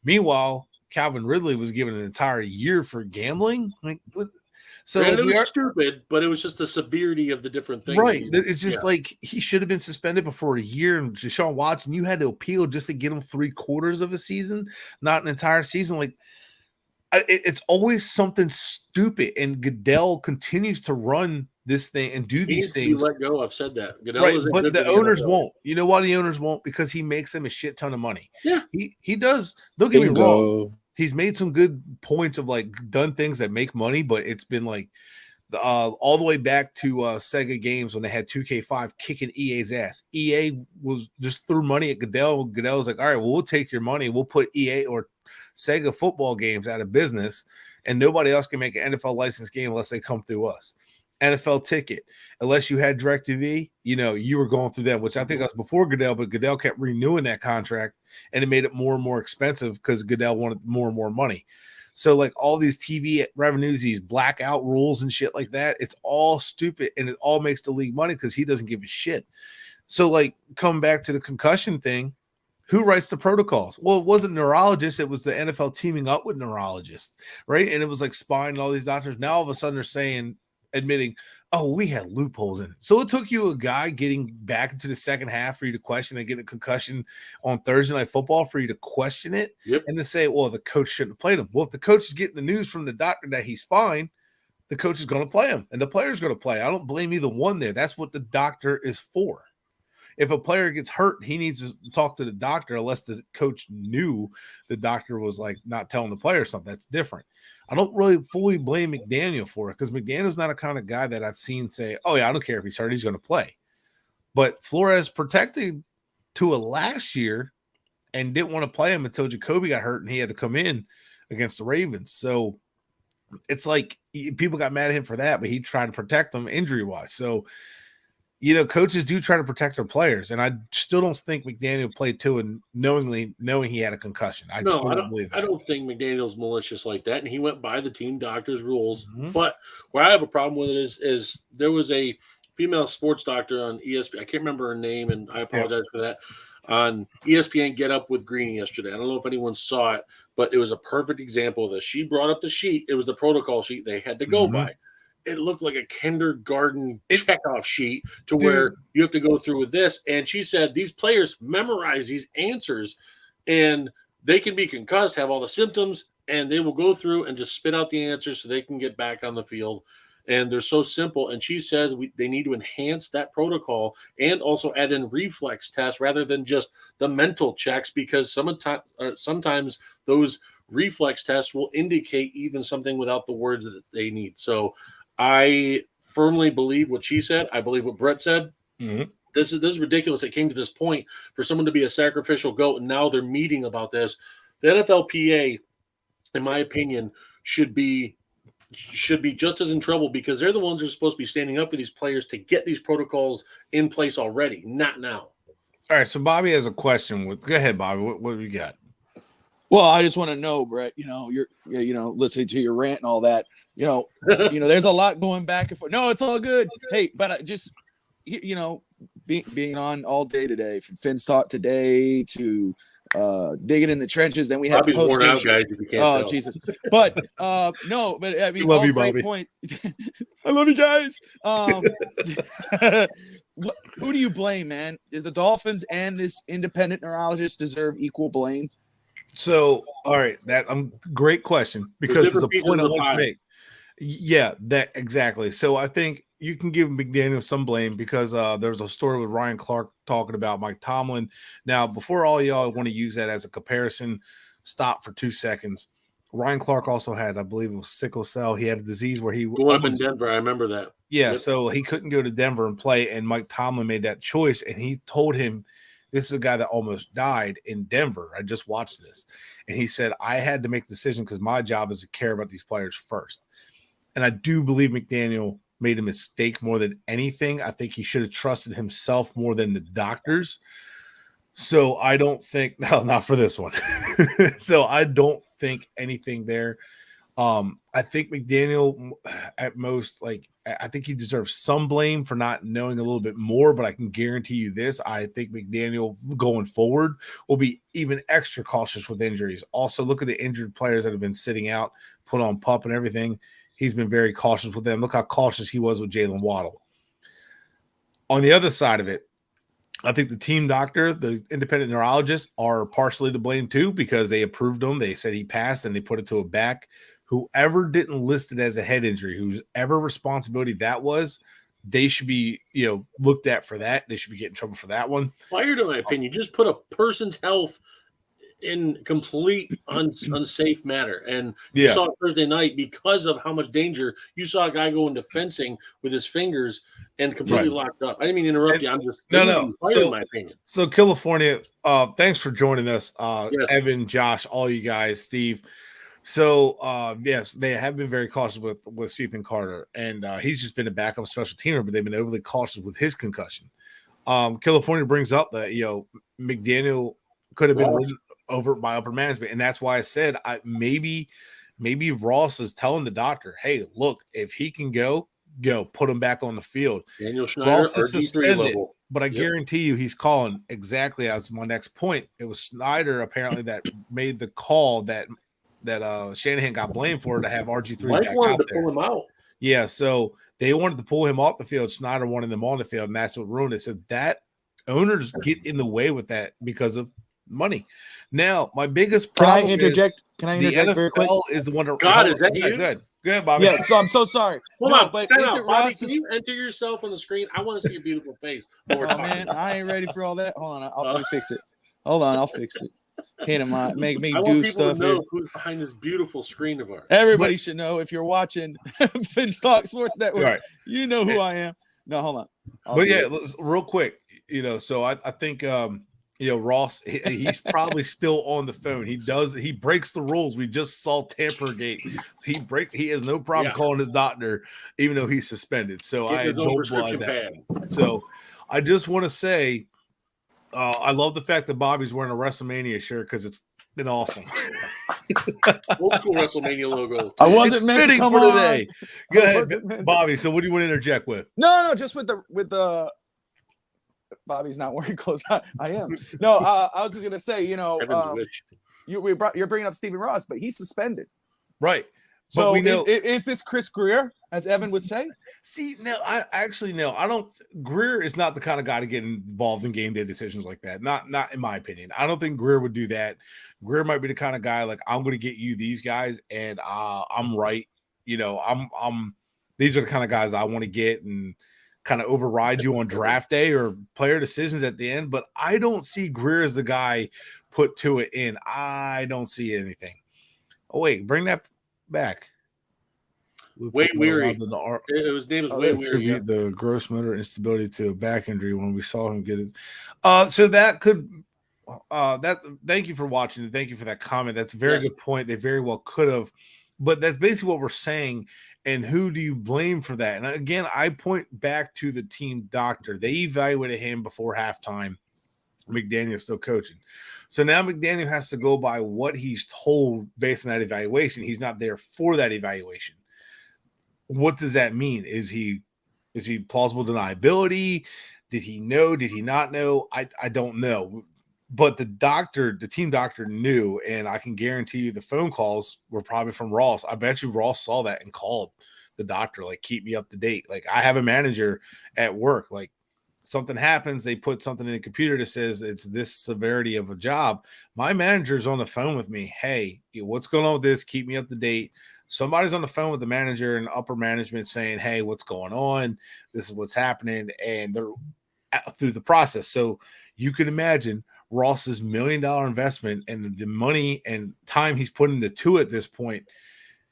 A: Meanwhile, Calvin Ridley was given an entire year for gambling. Like, so
B: it was stupid, but it was just the severity of the different things.
A: Right. It's just like he should have been suspended before a year. And Deshaun Watson, you had to appeal just to get him 3/4 of a season, not an entire season. Like, it's always something stupid. And Goodell continues to run this thing and do these things.
B: Let go. I've said that. Goodell
A: right, but the owners won't. You know why the owners won't? Because he makes them a shit ton of money.
B: Yeah,
A: he does. Don't get me wrong. He's made some good points of like done things that make money, but it's been like all the way back to Sega games when they had 2K5 kicking EA's ass. EA was just threw money at Goodell. Goodell was like, all right, well, we'll take your money. We'll put EA or Sega football games out of business, and nobody else can make an NFL licensed game unless they come through us. NFL ticket, unless you had DirecTV, you were going through them, which I think was before Goodell, but Goodell kept renewing that contract and it made it more and more expensive because Goodell wanted more and more money. So like all these TV revenues, these blackout rules and shit like that, it's all stupid and it all makes the league money because he doesn't give a shit. So like coming back to the concussion thing, who writes the protocols? Well, it wasn't neurologists. It was the NFL teaming up with neurologists, right? And it was like spine and all these doctors. Now all of a sudden they're admitting, oh, we had loopholes in it. So it took you a guy getting back into the second half for you to question and get a concussion on Thursday Night Football for you to question it and to say, well, the coach shouldn't have played him. Well, if the coach is getting the news from the doctor that he's fine, the coach is going to play him and the player's going to play. I don't blame either one there. That's what the doctor is for. If a player gets hurt, he needs to talk to the doctor unless the coach knew the doctor was like not telling the player something. That's different. I don't really fully blame McDaniel for it because McDaniel's not a kind of guy that I've seen say, oh, yeah, I don't care if he's hurt, he's going to play. But Flores protected Tua last year and didn't want to play him until Jacoby got hurt and he had to come in against the Ravens. So it's like people got mad at him for that, but he tried to protect them injury-wise. So, coaches do try to protect their players, and I still don't think McDaniel played Tua knowing he had a concussion. I don't believe that.
B: I don't think McDaniel's malicious like that, and he went by the team doctor's rules. Mm-hmm. But where I have a problem with it is there was a female sports doctor on ESPN. I can't remember her name, and I apologize for that. On ESPN Get Up with Greeny yesterday. I don't know if anyone saw it, but it was a perfect example of this. She brought up the sheet. It was the protocol sheet they had to go by. It looked like a kindergarten checkoff sheet where you have to go through with this. And she said these players memorize these answers and they can be concussed, have all the symptoms, and they will go through and just spit out the answers so they can get back on the field. And they're so simple. And she says they need to enhance that protocol and also add in reflex tests rather than just the mental checks, because sometimes those reflex tests will indicate even something without the words that they need. So I firmly believe what she said. I believe what Brett said. Mm-hmm. This is ridiculous. It came to this point for someone to be a sacrificial goat, and now they're meeting about this. The NFLPA, in my opinion, should be just as in trouble because they're the ones who are supposed to be standing up for these players to get these protocols in place already, not now.
A: All right, so Bobby has a question. Go ahead, Bobby. What do you got?
C: Well, I just want to know, Brett, you're listening to your rant and all that, there's a lot going back and forth. No, it's all good. Hey, but I just, being on all day today, from Finn's Talk today to digging in the trenches. Then we have
B: worn out, guys. If you can't tell.
C: Jesus. But no, but I mean,
A: love you, Bobby.
C: Point. I love you guys. Who do you blame, man? Is the Dolphins and this independent neurologist deserve equal blame?
A: So, all right, great question because it's a point I want to make. Yeah, that exactly. So I think you can give McDaniel some blame because there was a story with Ryan Clark talking about Mike Tomlin. Now, before all y'all want to use that as a comparison, stop for 2 seconds. Ryan Clark also had, I believe it was sickle cell. He had a disease where he
B: going up in Denver. I remember that.
A: Yeah, yep. So he couldn't go to Denver and play, and Mike Tomlin made that choice, and he told him, this is a guy that almost died in Denver. I just watched this. And he said, I had to make the decision because my job is to care about these players first. And I do believe McDaniel made a mistake more than anything. I think he should have trusted himself more than the doctors. So I don't think not for this one. So I don't think anything there. I think McDaniel at most, like, I think he deserves some blame for not knowing a little bit more, but I can guarantee you this. I think McDaniel going forward will be even extra cautious with injuries. Also, look at the injured players that have been sitting out, put on pup and everything. He's been very cautious with them. Look how cautious he was with Jalen Waddle. On the other side of it, I think the team doctor, the independent neurologists, are partially to blame too, because they approved him. They said he passed and they put it to a back. Whoever didn't list it as a head injury, whose ever responsibility that was, they should be, looked at for that. They should be getting in trouble for that one.
B: Fired, in my opinion. Just put a person's health in complete unsafe manner. And you saw it Thursday night because of how much danger. You saw a guy go into fencing with his fingers and completely locked up. I didn't mean to interrupt you. I'm just
A: no.
B: Fired, in my opinion.
A: So California, thanks for joining us,
B: Yes.
A: Evan, Josh, all you guys, Steve. So yes, they have been very cautious with Ethan Carter, and he's just been a backup special teamer, but they've been overly cautious with his concussion. California brings up that McDaniel could have been ridden over by upper management, and that's why I said maybe Ross is telling the doctor, hey, look, if he can go, put him back on the field.
B: Daniel Schneider,
A: Ross is
B: RG3
A: suspended,
B: level.
A: but I guarantee you he's calling exactly as my next point. It was Snyder apparently that made the call that Shanahan got blamed for, to have RG3
B: Mike
A: back
B: wanted
A: out
B: to
A: there.
B: pull him out.
A: Yeah, so they wanted to pull him off the field. Snyder wanted them on the field, and that's what ruined it. So that owners get in the way with that because of money. Now, my biggest problem.
C: Can I interject
A: the
C: very quick?
A: NFL is the one that.
B: God, is that you?
A: Good, Bobby.
C: Yeah, so I'm so sorry.
B: Hold on,
C: but
B: time
C: is
B: out.
C: it
B: Bobby,
C: Ross's?
B: can you enter yourself on the screen? I want to see your beautiful face.
C: Oh man, I ain't ready for all that. Hold on, I'll fix it. Hold on, I'll fix it. Hate him, make me
B: I
C: do
B: want people
C: stuff.
B: to know who's behind this beautiful screen of ours.
C: Everybody should know if you're watching Finn's Talk Sports Network.
A: Right.
C: You know who I am. No, hold on.
A: Real quick, so I think Ross, he's probably still on the phone. He breaks the rules. We just saw Tampergate. He has no problem calling his doctor, even though he's suspended. So I don't blind that. So I just want to say, I love the fact that Bobby's wearing a WrestleMania shirt because it's been awesome.
B: Old school WrestleMania logo.
C: I wasn't meant to come
A: for
C: on
A: today. Go ahead, Bobby. So what do you want to interject with?
C: No, just with the. Bobby's not wearing clothes. I am. No, I was just gonna say, you're bringing up Stephen Ross, but he's suspended.
A: Right.
C: So is this Chris Greer, as Evan would say?
A: See, no, I don't. Greer is not the kind of guy to get involved in game day decisions like that. Not in my opinion. I don't think Greer would do that. Greer might be the kind of guy like, I'm going to get you these guys, and I'm right. These are the kind of guys I want to get and kind of override you on draft day or player decisions at the end. But I don't see Greer as the guy put to it in. I don't see anything. Oh wait, bring that back.
B: Wade Weary. His name is Wade Weary.
A: The gross motor instability to a back injury when we saw him get it. So that could. Thank you for watching and thank you for that comment. That's a very good point. They very well could have, but that's basically what we're saying. And who do you blame for that? And again, I point back to the team doctor. They evaluated him before halftime. McDaniel's still coaching. So now McDaniel has to go by what he's told based on that evaluation. He's not there for that evaluation. What does that mean? Is he plausible deniability? Did he know? Did he not know? I don't know. But the team doctor knew, and I can guarantee you the phone calls were probably from Ross. I bet you Ross saw that and called the doctor, like, keep me up to date. Like, I have a manager at work, like, something happens, they put something in the computer that says it's this severity of a job. My manager's on the phone with me. Hey, what's going on with this? Keep me up to date. Somebody's on the phone with the manager and upper management saying, hey, what's going on? This is what's happening. And they're through the process. So you can imagine Ross's $1 million investment and the money and time he's put into two at this point.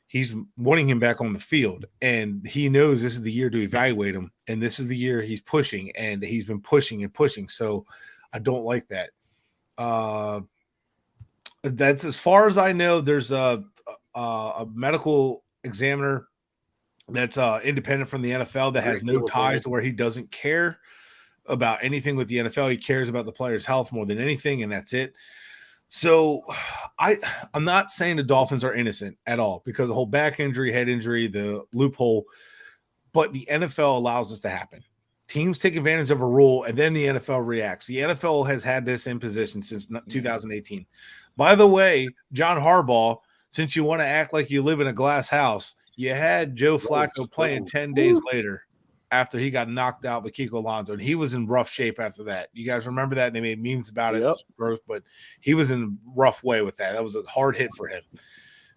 A: He's wanting him back on the field, and he knows this is the year to evaluate him, and this is the year he's pushing, and he's been pushing and pushing. So I don't like that. That's as far as I know. There's a medical examiner that's independent from the NFL that has no ties to where he doesn't care. about anything with the NFL. He cares about the player's health more than anything, and that's it. So I'm not saying the Dolphins are innocent at all because the whole back injury, head injury, the loophole, but the NFL allows this to happen. Teams take advantage of a rule, and then the NFL reacts. The NFL has had this in position since 2018. By the way, John Harbaugh, since you want to act like you live in a glass house, you had Joe Flacco playing 10 days later after he got knocked out by Kiko Alonso, and he was in rough shape after that. You guys remember that? They made memes about it, but he was in a rough way with that. That was a hard hit for him.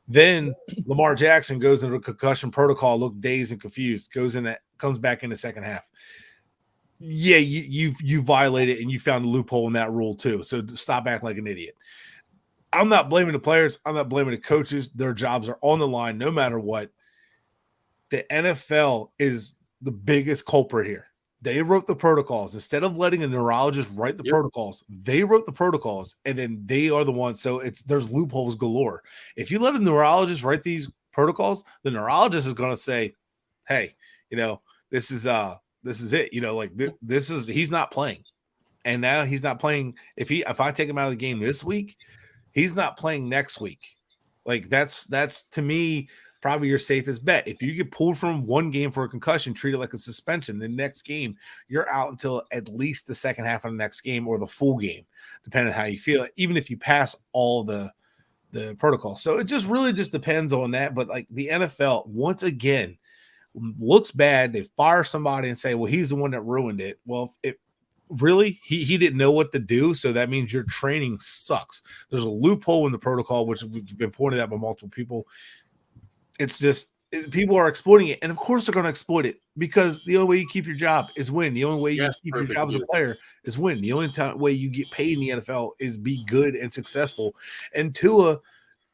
A: Then Lamar Jackson goes into a concussion protocol, looked dazed and confused, comes back in the second half. Yeah, you violated and you found a loophole in that rule too. So stop acting like an idiot. I'm not blaming the players. I'm not blaming the coaches. Their jobs are on the line no matter what. The NFL is the biggest culprit here. They wrote the protocols. Instead of letting a neurologist write the protocols, they wrote the protocols, and then they are the ones. So there's loopholes galore. If you let a neurologist write these protocols, the neurologist is going to say, hey, this is it. He's not playing. And now he's not playing. If I take him out of the game this week, he's not playing next week. Like that's to me probably your safest bet. If you get pulled from one game for a concussion, treat it like a suspension. The next game, you're out until at least the second half of the next game or the full game, depending on how you feel, even if you pass all the protocol. So it just really just depends on that. But like the NFL, once again, looks bad. They fire somebody and say, well, he's the one that ruined it. Well, if really he didn't know what to do, so that means your training sucks. There's a loophole in the protocol, which has been pointed out by multiple people. It's just people are exploiting it, and of course they're going to exploit it because the only way you keep your job is win. The only way you keep your job as a player is win. The only way you get paid in the NFL is be good and successful. And Tua,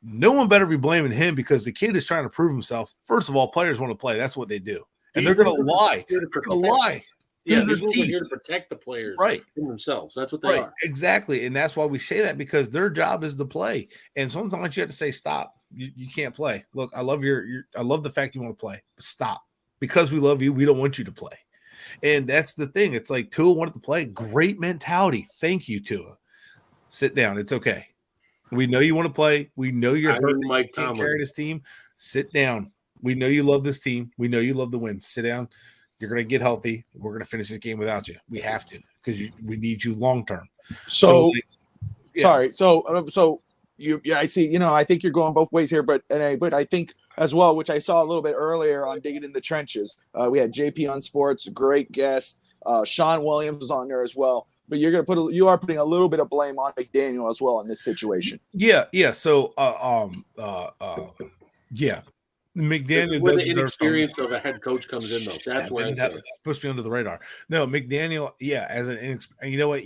A: no one better be blaming him because the kid is trying to prove himself. First of all, players want to play. That's what they do, and they're going to lie. They're going to lie.
B: Yeah, these rules are here to protect the players from themselves. That's what they are.
A: Exactly. And that's why we say that, because their job is to play. And sometimes you have to say, stop. You can't play. Look, I love I love the fact you want to play. Stop. Because we love you, we don't want you to play. And that's the thing. It's like Tua wanted to play. Great mentality. Thank you, Tua. Sit down. It's okay. We know you want to play. We know you're hurt.
B: Mike
A: you can't carry this team. Sit down. We know you love this team. We know you love the win. Sit down. You're going to get healthy. We're going to finish this game without you. We have to because we need you long term.
C: Sorry. So I see. I think you're going both ways here, but I think as well, which I saw a little bit earlier on Digging in the Trenches. We had JP on Sports, great guest. Sean Williams was on there as well. But you are putting a little bit of blame on McDaniel as well in this situation.
A: Yeah. So, McDaniel
B: where the inexperience of a head coach comes in, though. That's where it's
A: supposed to be under the radar. No, McDaniel, as you know what?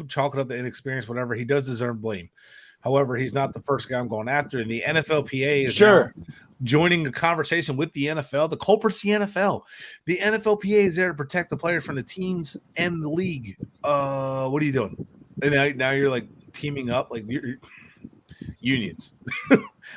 A: Chalk it up to inexperience, whatever. He does deserve blame. However, he's not the first guy I'm going after. And the NFLPA is now joining the conversation with the NFL. The culprit's the NFL. The NFLPA is there to protect the players from the teams and the league. What are you doing? And now you're like teaming up, like you're unions.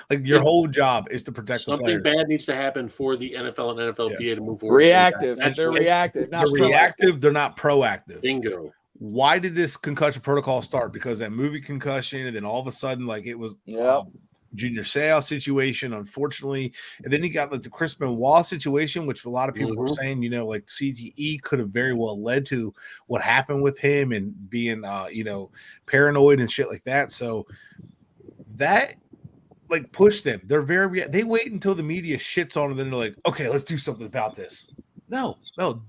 A: Like your whole job is to protect
B: something
A: the players.
B: Bad needs to happen for the NFL and NFLPA to move forward.
C: Reactive. They're reactive.
A: They're reactive. They're not proactive.
B: Bingo.
A: Why did this concussion protocol start? Because that movie Concussion, and then all of a sudden, like it was Junior Seau situation, unfortunately, and then you got like the Chris Benoit situation, which a lot of people were saying, like CTE could have very well led to what happened with him and being, paranoid and shit like that. So that like push them. They wait until the media shits on them, and then they're like, okay, let's do something about this. No,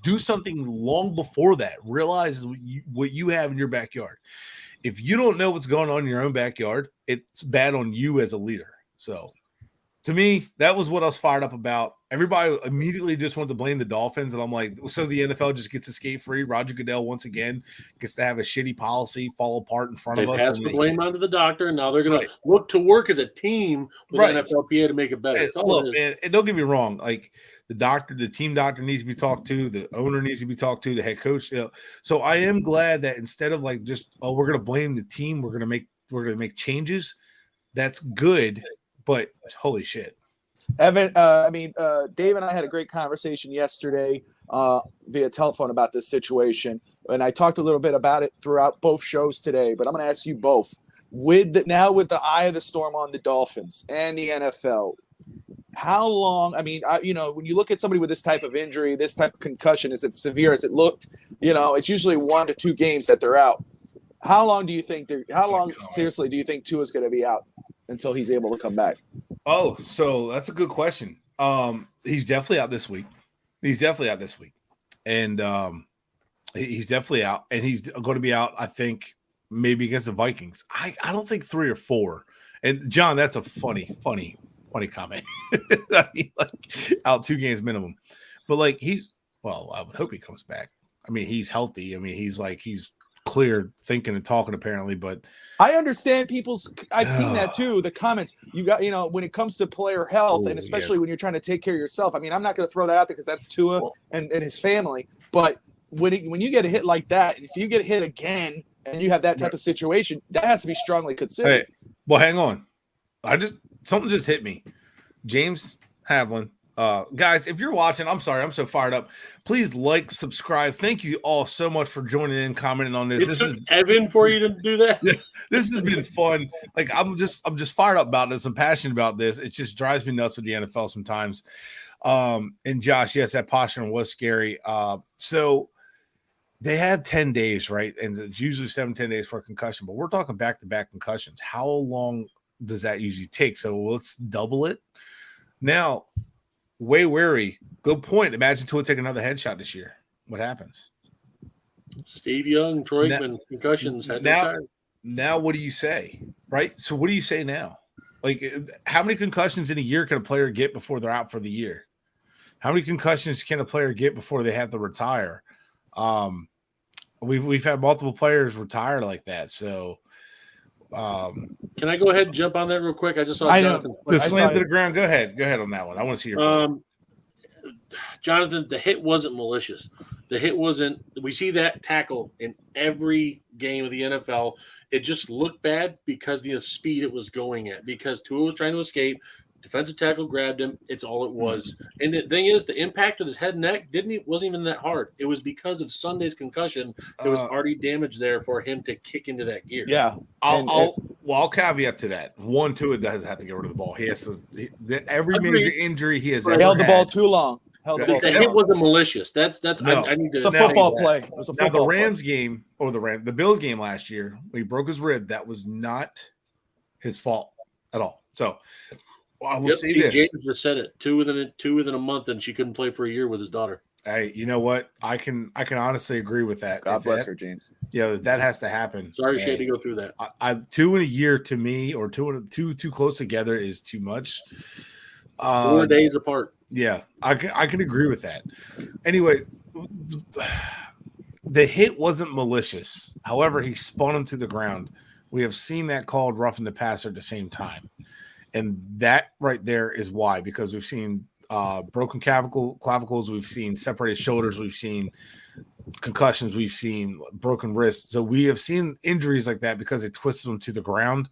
A: do something long before that. Realize what you have in your backyard. If you don't know what's going on in your own backyard, it's bad on you as a leader. So to me, that was what I was fired up about. Everybody immediately just wanted to blame the Dolphins. And I'm like, so the NFL just gets escape free. Roger Goodell, once again, gets to have a shitty policy fall apart in front of us.
B: Pass the blame onto the doctor, and now they're going to look to work as a team with NFLPA to make it better.
A: Look, man, and don't get me wrong. Like the team doctor needs to be talked to. The owner needs to be talked to. The head coach. So I am glad that instead of like just, we're going to blame the team, we're going to make changes. That's good. But holy shit.
C: Evan, Dave and I had a great conversation yesterday via telephone about this situation, and I talked a little bit about it throughout both shows today. But I'm going to ask you both, with the eye of the storm on the Dolphins and the NFL, how long? I mean, when you look at somebody with this type of injury, this type of concussion, as severe as it looked, it's usually 1 to 2 games that they're out. How long do you think? Seriously, do you think Tua's going to be out until he's able to come back?
A: Oh, so that's a good question. He's definitely out this week. And he's definitely out, and he's going to be out, I think, maybe against the Vikings. I don't think 3 or 4. And John, that's a funny comment. I mean, out 2 games minimum. But I would hope he comes back. I mean, he's healthy. I mean, he's clear thinking and talking apparently, but
C: I understand I've seen that too. The comments you got, when it comes to player health, and especially when you're trying to take care of yourself. I mean, I'm not going to throw that out there because that's Tua and his family. But when you get a hit like that, and if you get hit again and you have that type of situation, that has to be strongly considered.
A: Hey, well, hang on. Something just hit me. James Havlin. Guys, if you're watching, I'm sorry, I'm so fired up. Please subscribe. Thank you all so much for joining in, commenting on this.
B: This is Evan for you to do that.
A: This has been fun. I'm just fired up about this. I'm passionate about this. It just drives me nuts with the NFL sometimes. And Josh, yes, that posturing was scary. So they have 10 days, right? And it's usually 7-10 days for a concussion, but we're talking back-to-back concussions. How long does that usually take? So let's double it. Now, way wary. Good point. Imagine Tua take another headshot this year. What happens?
B: Steve Young, Troy Aikman, concussions had no time.
A: Now, what do you say? Right? So what do you say now? How many concussions in a year can a player get before they're out for the year? How many concussions can a player get before they have to retire? We've had multiple players retire like that. So
B: can I go ahead and jump on that real quick? I just saw Jonathan.
A: The slam to the ground. Go ahead on that one. I want to see your
B: Jonathan, the hit wasn't malicious. The hit wasn't – we see that tackle in every game of the NFL. It just looked bad because of the speed it was going at, because Tua was trying to escape. Defensive tackle grabbed him. It's all it was. And the thing is, the impact of his head and neck wasn't even that hard. It was because of Sunday's concussion. There was already damage there for him to kick into that gear.
C: Yeah.
A: I'll caveat to that. Tua does have to get rid of the ball. He has to – every major injury he has ever
C: held the ball
A: had,
C: too long.
B: The hit wasn't malicious. That's
A: no.
B: I need to.
C: It's a football play. It was a football
A: the Rams game or the Bills game last year, when he broke his rib, that was not his fault at all. So I will say this.
B: James just said it. Two within a month, and she couldn't play for a year with his daughter.
A: Hey, you know what? I can honestly agree with that.
C: God bless her, James.
A: Yeah, that has to happen.
B: Sorry, she had to go through that.
A: 2 in a year to me, or two too close together is too much.
B: 4 days apart.
A: Yeah, I can agree with that. Anyway, the hit wasn't malicious. However, he spun him to the ground. We have seen that called roughing the passer at the same time. And that right there is why, because we've seen broken clavicles, we've seen separated shoulders, we've seen concussions, we've seen broken wrists. So we have seen injuries like that because it twisted them to the ground.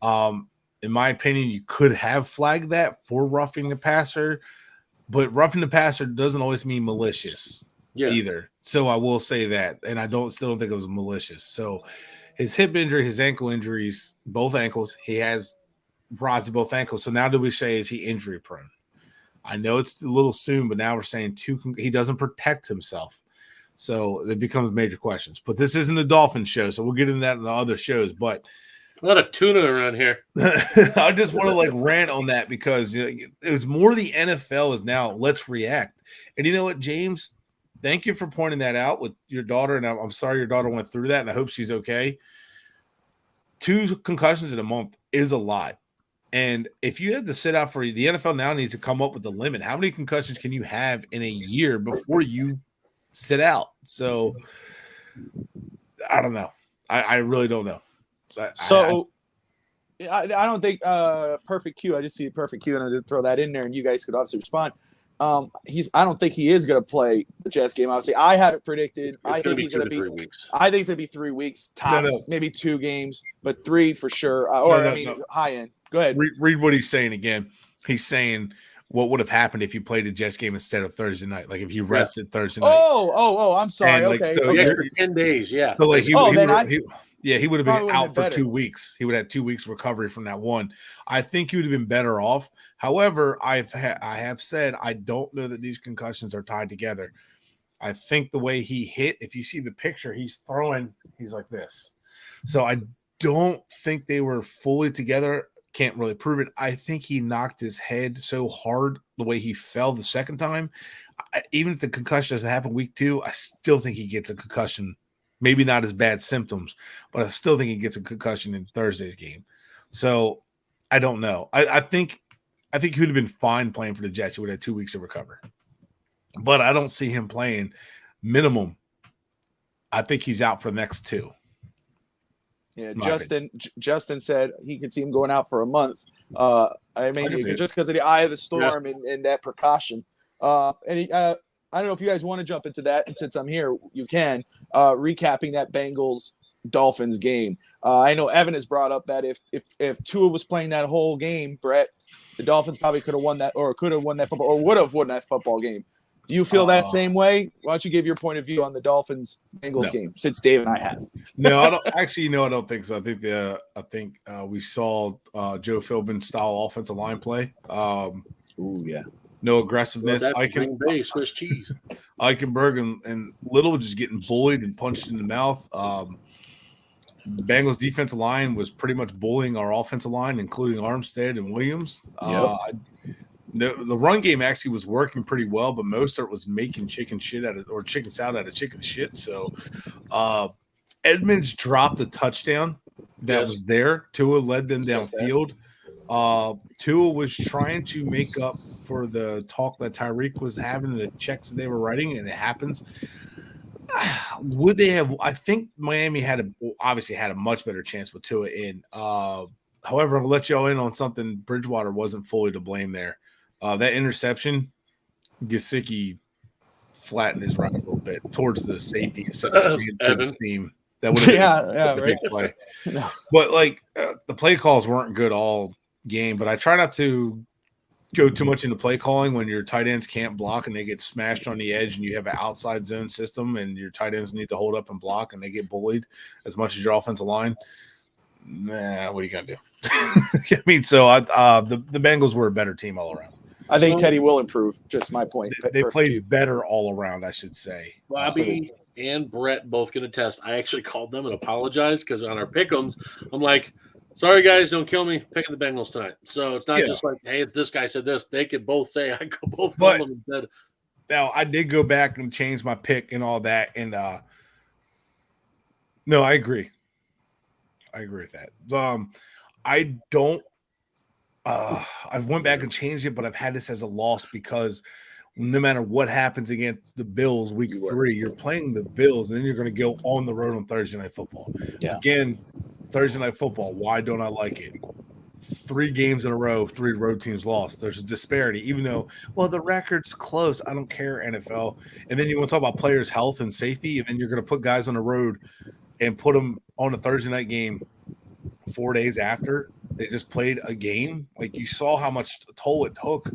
A: In my opinion, you could have flagged that for roughing the passer, but roughing the passer doesn't always mean malicious either. So I will say that, and I still don't think it was malicious. So his hip injury, his ankle injuries, both ankles, he has rods in both ankles. So now do we say, is he injury prone? I know it's a little soon, but now we're saying he doesn't protect himself. So it becomes major questions. But this isn't a Dolphins show, so we'll get into that in the other shows. But
B: a lot of tuna around here.
A: I just want to rant on that because it was more the NFL is now let's react. And you know what, James? Thank you for pointing that out with your daughter. And I'm sorry your daughter went through that, and I hope she's okay. 2 concussions in a month is a lot. And if you had to sit out the NFL now needs to come up with a limit. How many concussions can you have in a year before you sit out? So I don't know. I really don't know.
C: I don't think perfect Q. I just see a perfect Q, and I just throw that in there, and you guys could obviously respond. I don't think he is going to play the Jets game. Obviously, I have it predicted. I think he's going to be 3 weeks. I think it's going to be 3 weeks tops, maybe 2 games, but 3 for sure. High end. Go ahead.
A: Read what he's saying again. He's saying what would have happened if you played the Jets game instead of Thursday night, like if you rested Thursday night.
C: I'm sorry.
A: And, like,
C: Okay,
A: so
C: okay.
B: The extra 10 days, yeah.
A: So like he would have been
C: Probably
A: out for
C: better.
A: 2 weeks. He would have 2 weeks recovery from that one. I think he would have been better off. However, I have said I don't know that these concussions are tied together. I think the way he hit, if you see the picture, he's like this. So I don't think they were fully together. Can't really prove it. I think he knocked his head so hard the way he fell the second time. Even if the concussion doesn't happen week 2, I still think he gets a concussion. Maybe not as bad symptoms, but I still think he gets a concussion in Thursday's game. So I don't know. I think he would have been fine playing for the Jets. He would have had 2 weeks to recover. But I don't see him playing minimum. I think he's out for the next 2.
C: Yeah, Justin said he could see him going out for a month. I mean, just because of the eye of the storm and that precaution. I don't know if you guys want to jump into that, and since I'm here, you can. Recapping that Bengals Dolphins game. I know Evan has brought up that if Tua was playing that whole game, Brett, the Dolphins probably could have won that, or could have won that football, or would have won that football game. Do you feel that same way? Why don't you give your point of view on the Dolphins Bengals game, since Dave and I have?
A: No, I don't. Actually, no, I don't think so. I think we saw Joe Philbin style offensive line play.
C: Yeah.
A: No aggressiveness.
B: Swiss cheese.
A: Eichenberg and Little just getting bullied and punched in the mouth. The Bengals defensive line was pretty much bullying our offensive line, including Armstead and Williams. The run game actually was working pretty well, but Mostert was making chicken salad out of chicken shit. So Edmonds dropped a touchdown that was there. Tua led them downfield. Tua was trying to make up for the talk that Tyreek was having, the checks that they were writing, and it happens. Would they have? I think Miami obviously had a much better chance with Tua in. However, I'll let y'all in on something. Bridgewater wasn't fully to blame there. That interception, Gesicki flattened his route a little bit towards the safety instead of the team. That would have been a big play. No. But the play calls weren't good all game. But I try not to go too much into play calling when your tight ends can't block and they get smashed on the edge, and you have an outside zone system and your tight ends need to hold up and block and they get bullied as much as your offensive line. Nah, what are you gonna do? I mean, so the Bengals were a better team all around.
C: I think Teddy will improve. Just my point.
A: They played better all around, I should say.
B: Bobby and Brett both can attest. I actually called them and apologized because on our pick'ems, I'm like, sorry guys, don't kill me. Picking the Bengals tonight. So it's not just like, hey, if this guy said this, they could both say I could both call them and said.
A: Now I did go back and change my pick and all that, and no, I agree. I agree with that. I don't. I went back and changed it, but I've had this as a loss because no matter what happens against the Bills week 3, you're playing the Bills, and then you're going to go on the road on Thursday Night Football. Yeah. Again, Thursday Night Football, why don't I like it? 3 games in a row, 3 road teams lost. There's a disparity, even though, the record's close. I don't care, NFL. And then you want to talk about players' health and safety, and then you're going to put guys on the road and put them on a Thursday night game 4 days after they just played a game. Like, you saw how much toll it took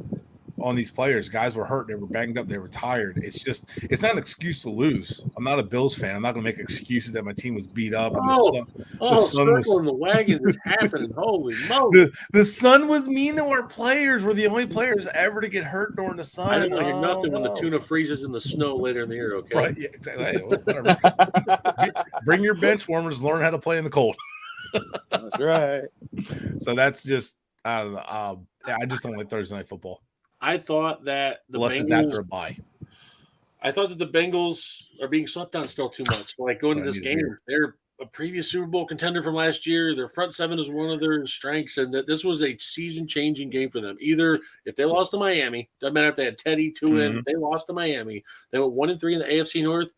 A: on these players. Guys were hurt. They were banged up. They were tired. It's not an excuse to lose. I'm not a Bills fan. I'm not going to make excuses that my team was beat up. And
B: the wagon is happening. Holy moly.
A: The sun was mean to our players. We're the only players ever to get hurt during the sun.
B: I don't like nothing when the tuna freezes in the snow later in the year, okay?
A: Right, yeah, exactly. Hey, whatever. Bring your bench warmers, learn how to play in the cold.
C: That's right.
A: So that's just, I don't know. I just don't like Thursday Night Football.
B: I thought that
A: unless it's after a bye.
B: I thought that the Bengals are being slept on still too much. Like, going to this game, they're a previous Super Bowl contender from last year. Their front seven is one of their strengths, and that this was a season-changing game for them. Either if they lost to Miami, doesn't matter if they had Teddy, Tua in, they lost to Miami. They went 1-3 in the AFC North.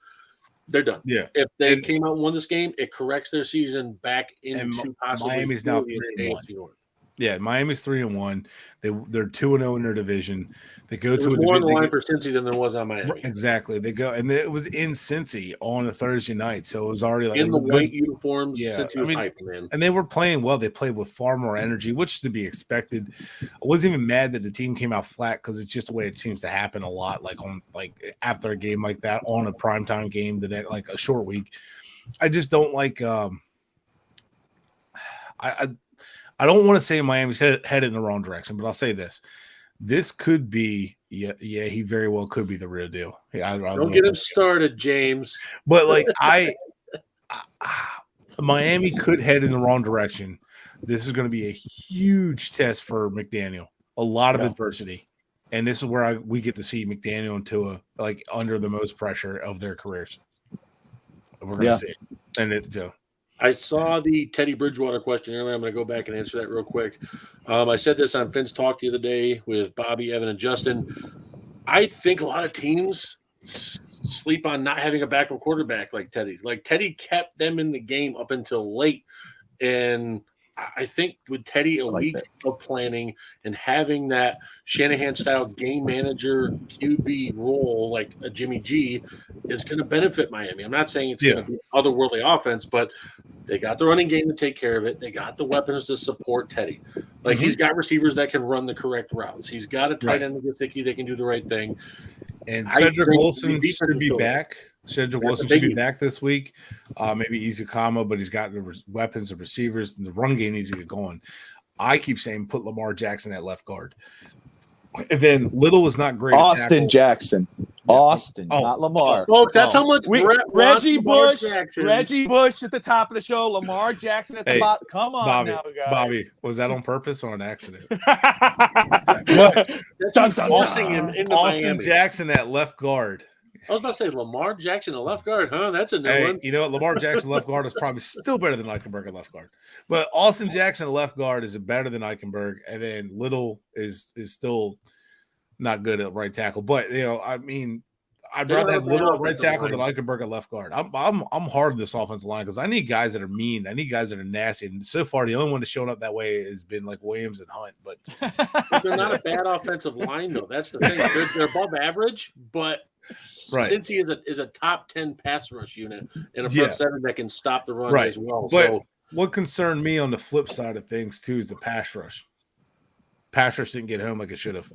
B: They're done.
A: Yeah.
B: If they came out and won this game, it corrects their season back into possibly
A: Miami's now 3-1.
B: AFC North.
A: Yeah, Miami's 3-1. They're 2-0 in their division. They go
B: There
A: to
B: was
A: a
B: more on the
A: division.
B: line for Cincy than there was on Miami.
A: Exactly. They go, and it was in Cincy on a Thursday night, so it was already like
B: In
A: it was
B: the
A: a
B: white
A: good.
B: uniforms,
A: Yeah,
B: Cincy was hyping, man.
A: and they were playing well. They played with far more energy, which is to be expected. I wasn't even mad that the team came out flat because it's just the way it seems to happen a lot. Like after a game like that on a primetime game, like a short week. I just don't like. I don't want to say Miami's headed in the wrong direction, but I'll say this: this could be, he very well could be the real deal. Yeah,
B: don't get him started, James.
A: But like Miami could head in the wrong direction. This is going to be a huge test for McDaniel. A lot of adversity, and this is where we get to see McDaniel and Tua like under the most pressure of their careers. We're going to see it, and
B: I saw the Teddy Bridgewater question earlier. I'm going to go back and answer that real quick. I said this on Finn's Talk the other day with Bobby, Evan, and Justin. I think a lot of teams sleep on not having a backup quarterback like Teddy. Like Teddy kept them in the game up until late. And I think with Teddy, a week of planning and having that Shanahan-style game manager QB role like a Jimmy G is going to benefit Miami. I'm not saying it's going to be otherworldly offense, but they got the running game to take care of it. They got the weapons to support Teddy. Like he's got receivers that can run the correct routes. He's got a tight end with Gesicki that can do the right thing.
A: And Cedric Wilson should be back. Cedric Wilson should be back this week. Maybe Izukama, but he's got the weapons, the receivers, and the run game needs to get going. I keep saying put Lamar Jackson at left guard. And then Little was not great.
C: Austin Jackson. Austin, not Lamar.
B: Folks, that's how much
C: Reggie Bush at the top of the show. Lamar Jackson at the bottom. Come on
A: Bobby,
C: now, guys.
A: Bobby, was that on purpose or an accident?
B: Forcing him into
A: Austin
B: Miami.
A: Jackson at left guard.
B: I was about to say Lamar Jackson at left guard, huh? That's a new one.
A: You know what? Lamar Jackson left guard is probably still better than Eichenberg at left guard. But Austin Jackson at left guard is better than Eichenberg, and then Little is still not good at right tackle. But I mean, I'd rather have Little at right tackle than Eichenberg at left guard. I'm hard on this offensive line because I need guys that are mean. I need guys that are nasty. And so far, the only one that's shown up that way has been like Williams and Hunt. But
B: they're not a bad offensive line, though. That's the thing. They're above average, but Cincy is a top 10 pass rush unit and a front seven that can stop the run as well.
A: But
B: so
A: what concerned me on the flip side of things too is the pass rush. Pass rush didn't get home like it should have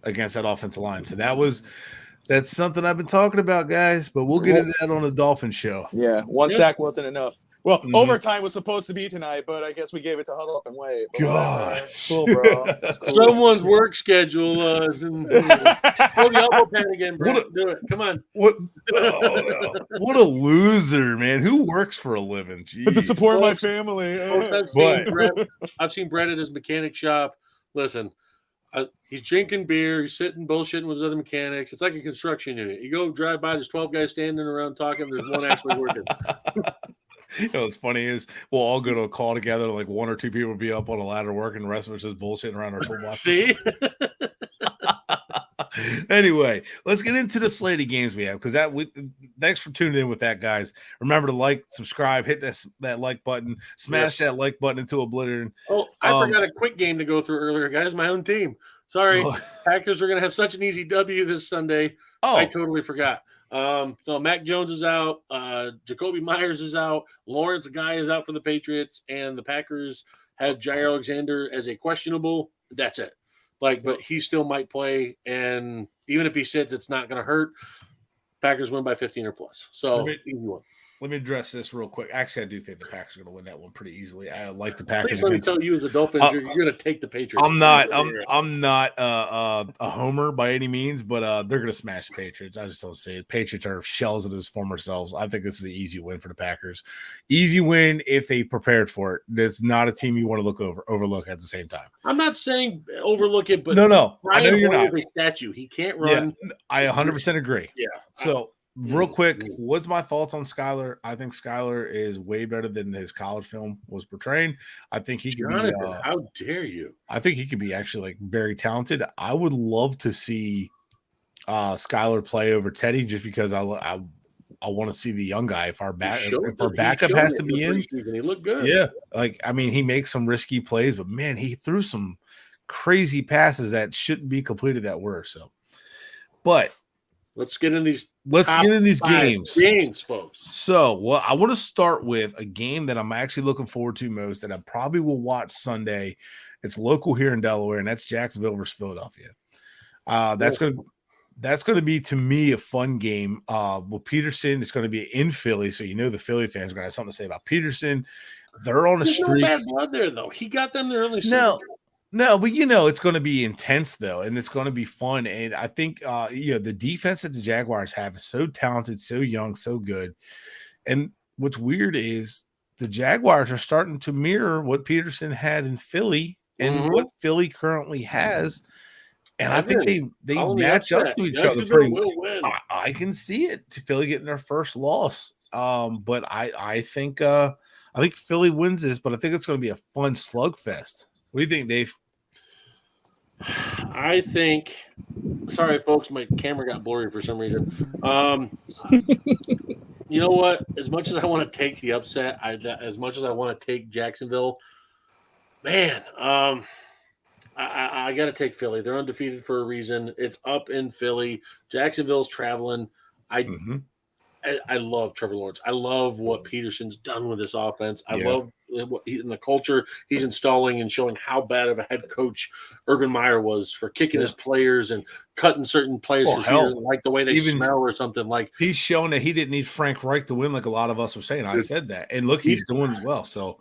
A: against that offensive line. So that's something I've been talking about, guys. But we'll get into that on the Dolphins show.
C: Yeah, one sack wasn't enough. Well, overtime was supposed to be tonight, but I guess we gave it to Huddle Up and Wait.
A: God,
C: cool, bro. Cool.
B: Someone's work schedule. Pull the elbow pad again, bro. Do it. Come on.
A: What a loser, man. Who works for a living? Jeez.
C: But to support my family.
B: I've seen Brett at his mechanic shop. Listen, he's drinking beer. He's sitting bullshitting with his other mechanics. It's like a construction unit. You go drive by, there's 12 guys standing around talking. There's one actually working.
A: What's funny is we'll all go to a call together. Like one or two people will be up on a ladder working. The rest of us just bullshitting around our toolbox.
B: See?
A: Anyway, let's get into the slate of games we have because thanks for tuning in with that, guys. Remember to like, subscribe, hit that like button, smash that like button into oblivion.
B: Oh, I forgot a quick game to go through earlier, guys. My own team. Sorry, Packers are going to have such an easy W this Sunday. I totally forgot. So Mac Jones is out. Jacoby Myers is out. Lawrence Guy is out for the Patriots, and the Packers have Jair Alexander as a questionable. That's it. But he still might play, and even if he sits, it's not going to hurt. Packers win by 15 or plus. So easy one.
A: Let me address this real quick. Actually, I do think the Packers are going to win that one pretty easily. I like the Packers.
B: Please let me tell you, as a Dolphins, you're going to take the Patriots.
A: I'm not a homer by any means, but they're going to smash the Patriots. I just don't see it. Patriots are shells of his former selves. I think this is an easy win for the Packers. Easy win if they prepared for it. It's not a team you want to overlook at the same time.
B: I'm not saying overlook it, but
A: no.
B: Brian
A: I know you're not.
B: A statue. He can't run.
A: Yeah, I 100% agree.
B: Yeah.
A: So. Real quick, what's my thoughts on Skyler? I think Skyler is way better than his college film was portraying. I think he can be.
B: How dare you?
A: I think he could be actually very talented. I would love to see Skyler play over Teddy just because want to see the young guy. If our
B: He
A: backup has to be in,
B: preseason. He looked good.
A: yeah. Like, I mean, he makes some risky plays, but man, he threw some crazy passes that shouldn't be completed that were. So, but
B: let's get in these games, folks.
A: So, well, I want to start with a game that I'm actually looking forward to most, and I probably will watch Sunday. It's local here in Delaware, and that's Jacksonville versus Philadelphia. That's going to be, to me, a fun game. Well, Peterson is going to be in Philly, so the Philly fans are going to have something to say about Peterson. They're on a streak.
B: No bad blood there, though. He got them the early season.
A: No, but it's going to be intense though, and it's going to be fun. And I think the defense that the Jaguars have is so talented, so young, so good. And what's weird is the Jaguars are starting to mirror what Peterson had in Philly and what Philly currently has. And I think they match up to each other pretty well. I can see it, to Philly getting their first loss. But I think Philly wins this, but I think it's going to be a fun slugfest. What do you think, Dave?
B: I think. Sorry, folks, my camera got blurry for some reason. You know what? As much as I want to take the upset, as much as I want to take Jacksonville, man, I got to take Philly. They're undefeated for a reason. It's up in Philly. Jacksonville's traveling. I love Trevor Lawrence. I love what Peterson's done with this offense. I love what in the culture he's installing and showing how bad of a head coach Urban Meyer was for kicking his players and cutting certain players because he doesn't like the way they smell or something. Like,
A: he's shown that he didn't need Frank Reich to win, like a lot of us were saying. I said that, and look, he's doing well. So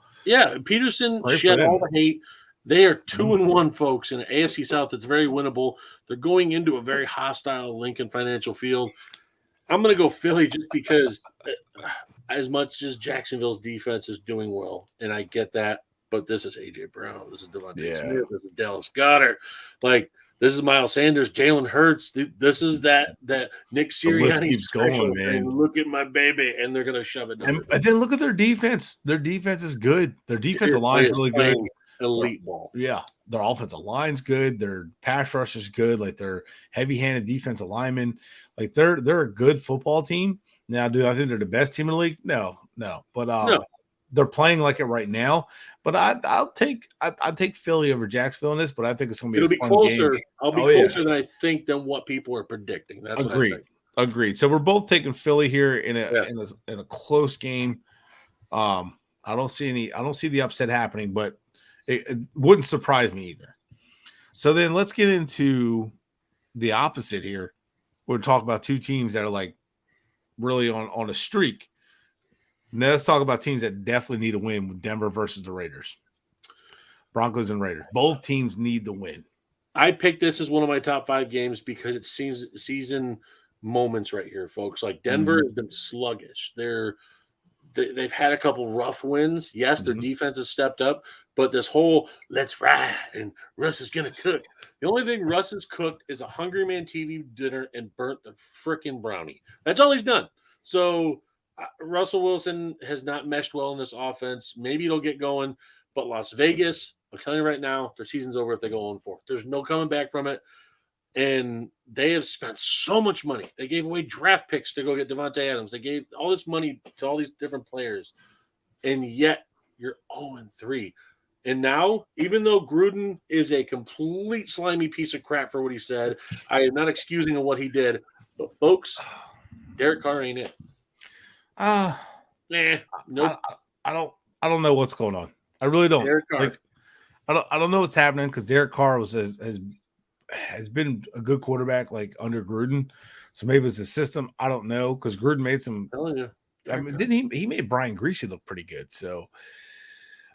B: Peterson shed all the hate. They are 2-1, folks, in an AFC South that's very winnable. They're going into a very hostile Lincoln Financial Field. I'm going to go Philly just because as much as Jacksonville's defense is doing well, and I get that, but this is A.J. Brown. This is Devontae Smith. This is Dallas Goedert. Like, this is Miles Sanders, Jalen Hurts. This is that Nick Sirianni special. Man. And look at my baby, and they're going to shove it down.
A: And then look at their defense. Their defense is good. Their defensive line is really good.
B: Elite ball.
A: Yeah. Their offensive line's good. Their pass rush is good. Like, they're heavy-handed defensive linemen. Like, they're a good football team. Now, do I think they're the best team in the league? No. But they're playing like it right now. But I'll take Philly over Jacksonville in this. But I think it's going to be a fun
B: closer.
A: game.
B: I'll be closer than I think than what people are predicting. That's
A: Agreed.
B: What I think.
A: Agreed. So we're both taking Philly here in a close game. I don't see the upset happening, but it wouldn't surprise me either. So then let's get into the opposite here. We'll talk about two teams that are like really on a streak. Now let's talk about teams that definitely need a win with Denver versus the Raiders. Broncos and Raiders. Both teams need the win.
B: I picked this as one of my top 5 games because it's season moments right here, folks. Like, Denver has been sluggish. They've had a couple rough wins. Yes, their defense has stepped up, but this whole let's ride and Russ is going to cook. The only thing Russ has cooked is a Hungry Man TV dinner and burnt the freaking brownie. That's all he's done. So Russell Wilson has not meshed well in this offense. Maybe it'll get going, but Las Vegas, I'm telling you right now, their season's over if they go 0-4. There's no coming back from it. And they have spent so much money. They gave away draft picks to go get Devontae Adams. They gave all this money to all these different players. And yet you're 0-3. And now, even though Gruden is a complete slimy piece of crap for what he said, I am not excusing him what he did. But, folks, Derek Carr ain't it.
A: Nope. I don't know what's going on. I really don't.
B: Derek Carr.
A: Like, I don't know what's happening because Derek Carr has been a good quarterback like under Gruden. So maybe it's the system. I don't know because Gruden made some. I mean, didn't he made Brian Greasy look pretty good? So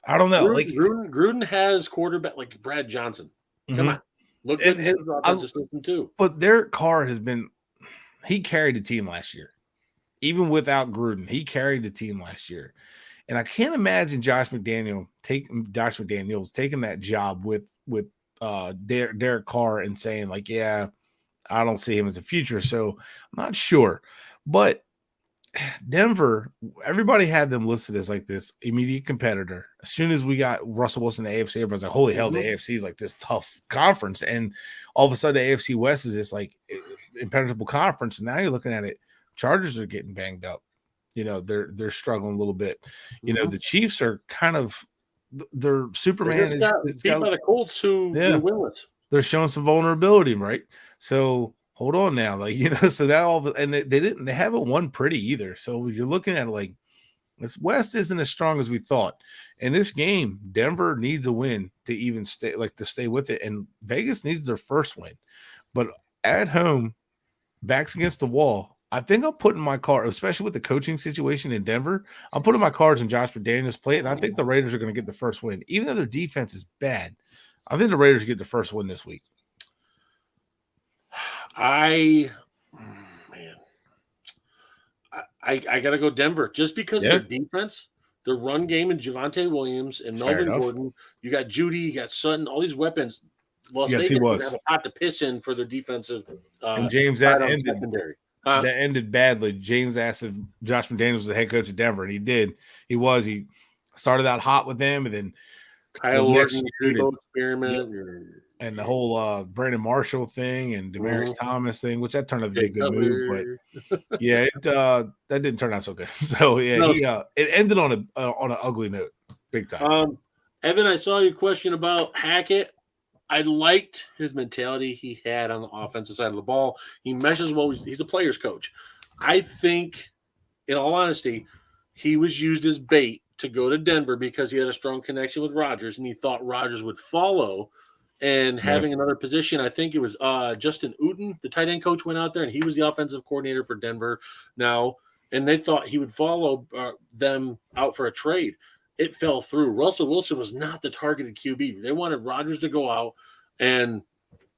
A: I don't know.
B: Gruden has quarterback like Brad Johnson. Come on, look at his offensive system too.
A: But Derek Carr he carried the team last year, even without Gruden. He carried the team last year, and I can't imagine Josh McDaniels taking that job with Derek Carr and saying like, yeah, I don't see him as a future. So I'm not sure, but Denver, everybody had them listed as like this immediate competitor. As soon as we got Russell Wilson in the AFC, everybody's like, holy hell, the AFC is like this tough conference. And all of a sudden the AFC West is this like impenetrable conference. And now you're looking at it, Chargers are getting banged up. They're struggling a little bit. The Chiefs are kind of their Superman
B: They just got beat by the Colts, who were winless.
A: They're showing some vulnerability, right? So hold on now, so that and they haven't won pretty either. So you're looking at it like this West isn't as strong as we thought. In this game, Denver needs a win to even stay with it, and Vegas needs their first win. But at home, backs against the wall, I think I'm putting my card, especially with the coaching situation in Denver, I'm putting my cards in Josh McDaniels' plate, and I think the Raiders are going to get the first win. Even though their defense is bad, I think the Raiders get the first win this week.
B: I got to go Denver just because of their defense, their run game, and Javonte Williams and Melvin Gordon. You got Judy, you got Sutton, all these weapons. Las Vegas have a pot to piss in for their defensive.
A: And James, that ended badly. James asked if Josh McDaniels was the head coach of Denver, and he did. He started out hot with them, and then
B: Kyle Orton experiment.
A: And the whole Brandon Marshall thing and Demaryius Thomas thing, which that turned out to be a good move, but that didn't turn out so good. So it ended on an ugly note, big time.
B: Evan, I saw your question about Hackett. I liked his mentality he had on the offensive side of the ball. He meshes well. He's a player's coach. I think, in all honesty, he was used as bait to go to Denver because he had a strong connection with Rodgers, and he thought Rodgers would follow. And having another position, I think it was Justin Uten, the tight end coach, went out there, and he was the offensive coordinator for Denver now. And they thought he would follow them out for a trade. It fell through. Russell Wilson was not the targeted QB. They wanted Rodgers to go out, and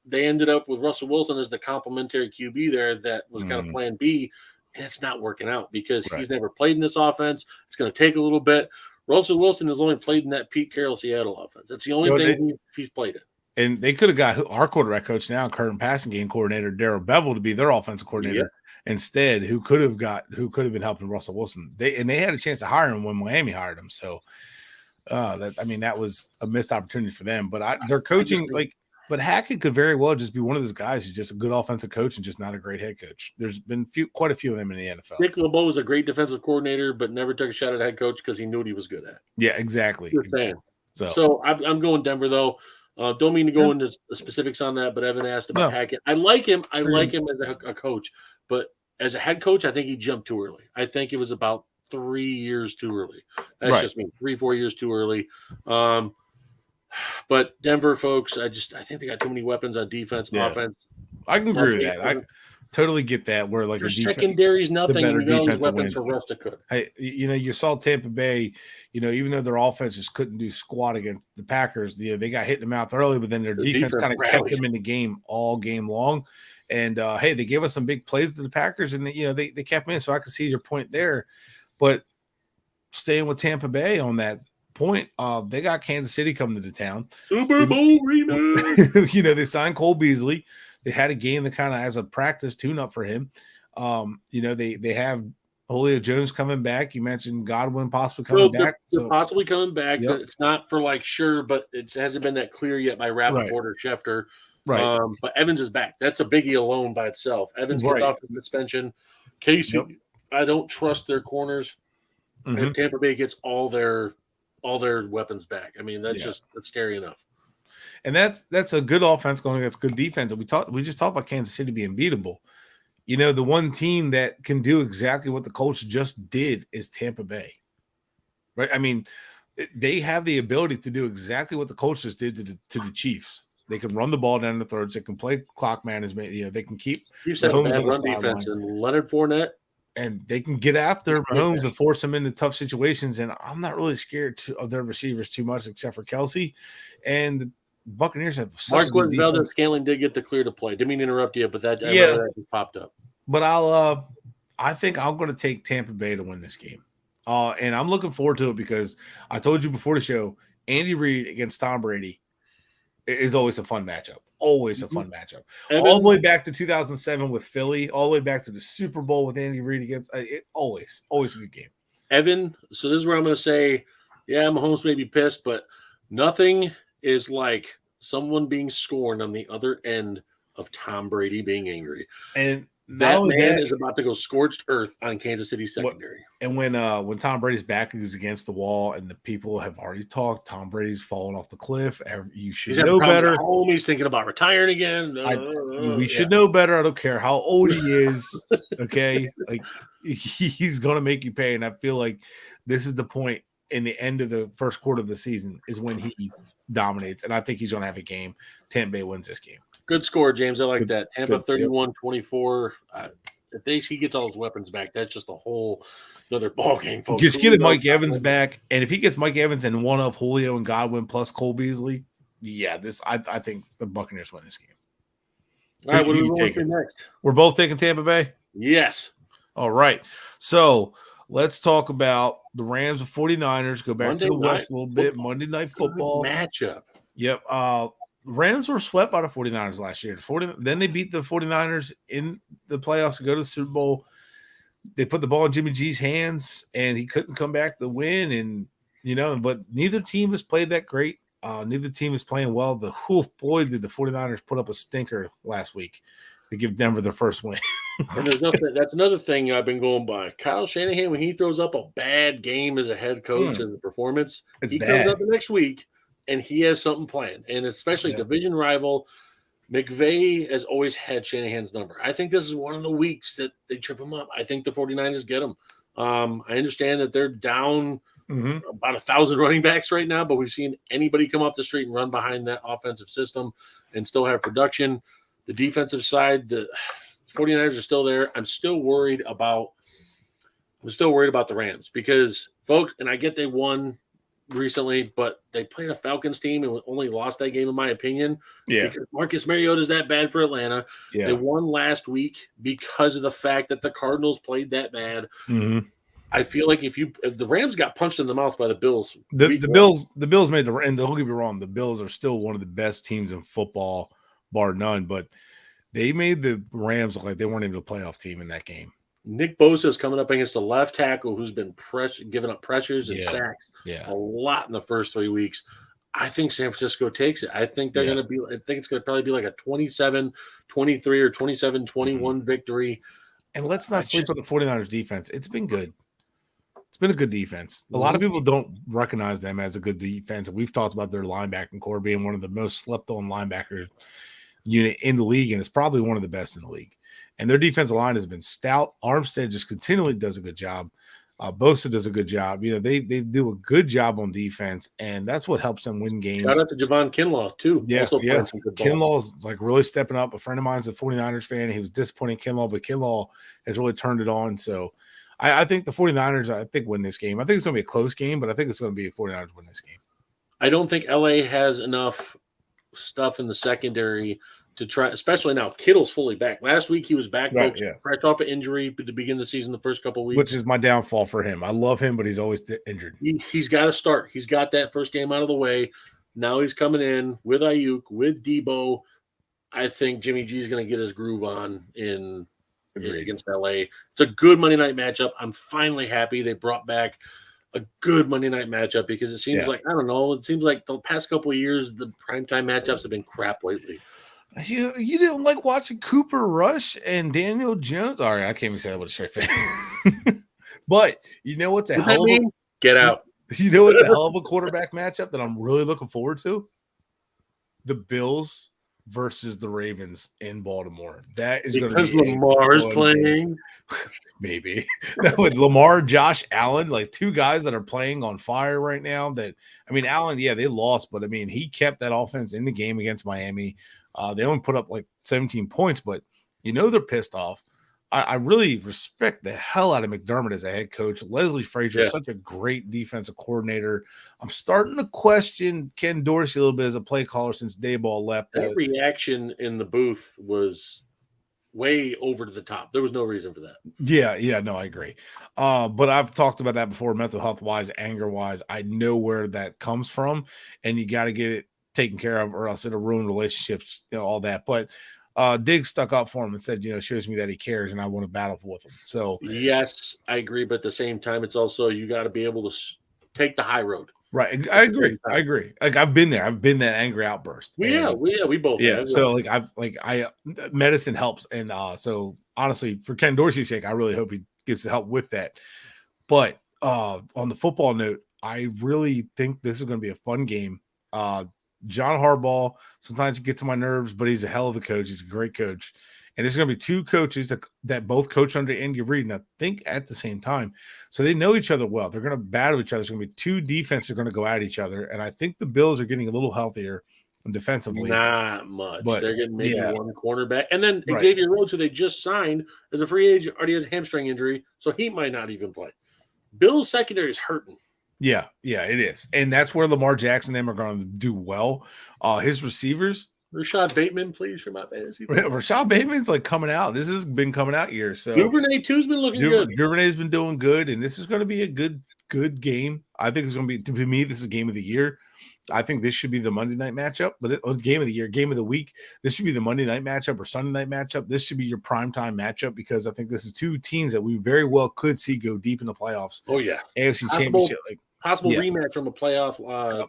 B: they ended up with Russell Wilson as the complementary QB there that was kind of plan B, and it's not working out because he's never played in this offense. It's going to take a little bit. Russell Wilson has only played in that Pete Carroll Seattle offense. That's the only thing he's played in.
A: And they could have got our quarterback coach now, current passing game coordinator, Darrell Bevel, to be their offensive coordinator instead, who could have been helping Russell Wilson. They had a chance to hire him when Miami hired him. So that was a missed opportunity for them. But their coaching, but Hackett could very well just be one of those guys who's just a good offensive coach and just not a great head coach. There's been quite a few of them in the NFL.
B: Nick LeBeau was a great defensive coordinator, but never took a shot at head coach because he knew what he was good at.
A: Yeah, exactly.
B: So I'm going Denver though. Don't mean to go into the specifics on that, but Evan asked about Hackett. I like him. I like him as a coach, but as a head coach, I think he jumped too early. I think it was about 3 years too early. That's just me. 3-4 years too early. But Denver, folks, I think they got too many weapons on defense and offense.
A: I can agree with that. I totally get that. Where
B: their secondary is nothing, and those weapons for Russ to cook.
A: Hey, you saw Tampa Bay. Even though their offenses couldn't do squat against the Packers, they got hit in the mouth early, but then their defense kind of kept them in the game all game long. And they gave us some big plays to the Packers, and they kept them in. So I can see your point there. But staying with Tampa Bay on that point, they got Kansas City coming to town.
B: Super Bowl rematch.
A: They signed Cole Beasley. They had a game that kind of as a practice tune-up for him. They have Julio Jones coming back. You mentioned Godwin possibly coming back.
B: So possibly coming back. Yep. It's not for sure, but it hasn't been that clear yet by Rappaport or Schefter.
A: Right.
B: But Evans is back. That's a biggie alone by itself. Evans gets off the suspension. Casey, I don't trust their corners. If Tampa Bay gets all their weapons back, that's scary enough.
A: And that's a good offense going against good defense. And we just talked about Kansas City being beatable. The one team that can do exactly what the Colts just did is Tampa Bay. Right? They have the ability to do exactly what the Colts just did to the Chiefs. They can run the ball down the thirds. They can play clock management. They can keep
B: Mahomes on run defense and Leonard Fournette.
A: And they can get after Mahomes and force him into tough situations. And I'm not really scared of their receivers too much, except for Kelsey. And the Buccaneers have such
B: Marquez Valdes-Scantling did get the clear to play. Didn't mean to interrupt you, but that popped up.
A: But I think I'm going to take Tampa Bay to win this game. And I'm looking forward to it because I told you before the show, Andy Reid against Tom Brady is always a fun matchup. Always a fun matchup. All the way back to 2007 with Philly, all the way back to the Super Bowl with Andy Reid against always a good game.
B: Evan, so this is where I'm going to say, Mahomes may be pissed, but nothing is like someone being scorned on the other end of Tom Brady being angry.
A: And
B: That man is about to go scorched earth on Kansas City secondary.
A: And when Tom Brady's back is against the wall and the people have already talked, Tom Brady's falling off the cliff. You should know better.
B: At home. He's thinking about retiring again.
A: We should know better. I don't care how old he is. Okay, like he's going to make you pay. And I feel like this is the point in the end of the first quarter of the season is when he dominates. And I think he's going to have a game. Tampa Bay wins this game.
B: Good score, James. I like that. Tampa 31-24. If he gets all his weapons back, that's just a whole another ball game, folks.
A: Just get Mike Evans back, and if he gets Mike Evans and one of Julio and Godwin plus Cole Beasley, I think the Buccaneers win this game.
B: All right, what are we going to next?
A: We're both taking Tampa Bay?
B: Yes.
A: All right. So let's talk about the Rams and 49ers. Go back to the West a little bit. Monday Night Football.
B: Good matchup.
A: Yep. The Rams were swept by the 49ers last year. Then they beat the 49ers in the playoffs to go to the Super Bowl. They put the ball in Jimmy G's hands, and he couldn't come back to win. And, but neither team has played that great. Neither team is playing well. Did the 49ers put up a stinker last week to give Denver their first win.
B: And that's another thing I've been going by. Kyle Shanahan, when he throws up a bad game as a head coach and the performance, he comes up the next week and he has something planned. And especially division rival, McVay has always had Shanahan's number. I think this is one of the weeks that they trip him up. I think the 49ers get him. I understand that they're down about 1,000 running backs right now, but we've seen anybody come off the street and run behind that offensive system and still have production. The defensive side, the 49ers are still there. I'm still worried about the Rams because, folks, and I get they won recently, but they played a Falcons team and only lost that game, in my opinion.
A: Yeah.
B: Because Marcus Mariota's that bad for Atlanta.
A: Yeah.
B: They won last week because of the fact that the Cardinals played that bad.
A: Mm-hmm.
B: I feel like if the Rams got punched in the mouth by the Bills,
A: the Bills made and don't get me wrong, the Bills are still one of the best teams in football, bar none, but they made the Rams look like they weren't even a playoff team in that game.
B: Nick Bosa is coming up against a left tackle who's been giving up pressures and sacks a lot in the first 3 weeks. I think San Francisco takes it. I think they're going to be – I think it's going to probably be like a 27-23 or 27-21 victory.
A: And let's not sleep on the 49ers defense. It's been good. It's been a good defense. A lot of people don't recognize them as a good defense. And we've talked about their linebacking core being one of the most slept-on linebacker unit in the league, and it's probably one of the best in the league. And their defensive line has been stout. Armstead just continually does a good job. Bosa does a good job. They do a good job on defense, and that's what helps them win games.
B: Shout out to Javon Kinlaw, too.
A: Yeah. Kinlaw's like really stepping up. A friend of mine's a 49ers fan. He was disappointing Kinlaw, but Kinlaw has really turned it on. So I think the 49ers, win this game. I think it's going to be a close game, but I think it's going to be a 49ers win this game.
B: I don't think LA has enough stuff in the secondary to try, especially now. Kittle's fully back. Last week he was back, folks, fresh off an injury to begin the season the first couple of weeks.
A: Which is my downfall for him. I love him, but he's always injured.
B: He's got to start. He's got that first game out of the way. Now he's coming in with Ayuk, with Debo. I think Jimmy G is going to get his groove on against LA. It's a good Monday night matchup. I'm finally happy they brought back a good Monday night matchup because it seems like, I don't know, it seems like the past couple of years, the primetime matchups have been crap lately.
A: You didn't like watching Cooper Rush and Daniel Jones? All right, I can't even say that with a straight face. But you know what's a hell of a
B: get out.
A: You know what's a hell of a quarterback matchup that I'm really looking forward to? The Bills versus the Ravens in Baltimore. That is going to be
B: because Lamar's playing.
A: Maybe that would Lamar, Josh Allen, like two guys that are playing on fire right now. Allen, they lost, but he kept that offense in the game against Miami. They only put up like 17 points, but they're pissed off. I really respect the hell out of McDermott as a head coach. Leslie Frazier is such a great defensive coordinator. I'm starting to question Ken Dorsey a little bit as a play caller since Dayball left.
B: That reaction in the booth was way over to the top. There was no reason for that.
A: Yeah, no, I agree. But I've talked about that before, mental health wise, anger wise. I know where that comes from, and you got to get it taken care of, or else it'll ruin relationships, all that. But Diggs stuck up for him and said, shows me that he cares, and I want to battle with him. So
B: yes, I agree, but at the same time, it's also you got to be able to take the high road.
A: Right. I agree. Like I've been there. I've been that angry outburst.
B: We both have.
A: So medicine helps. And so honestly, for Ken Dorsey's sake, I really hope he gets the help with that. But on the football note, I really think this is going to be a fun game. John Harbaugh, sometimes he gets on my nerves, but he's a hell of a coach. He's a great coach. And it's going to be two coaches that both coach under Andy Reid, and I think at the same time. So they know each other well. They're going to battle each other. There's going to be two defenses are going to go at each other. And I think the Bills are getting a little healthier defensively.
B: Not much.
A: But,
B: they're getting maybe one cornerback. And then Xavier Rhodes, who they just signed as a free agent, already has a hamstring injury, so he might not even play. Bills secondary is hurting.
A: Yeah, it is. And that's where Lamar Jackson and them are going to do well. His receivers.
B: Rashad Bateman, please, for my fantasy.
A: Rashad Bateman's like coming out. This has been coming out years. So
B: Duvernay too's been looking good.
A: Duvernay's been doing good, and this is going to be a good game. I think it's going to be, to me, this is a game of the year. I think this should be the Monday night matchup, but game of the year, game of the week. This should be the Monday night matchup or Sunday night matchup. This should be your primetime matchup because I think this is two teams that we very well could see go deep in the playoffs.
B: Oh yeah,
A: AFC Championship,
B: possible rematch from a playoff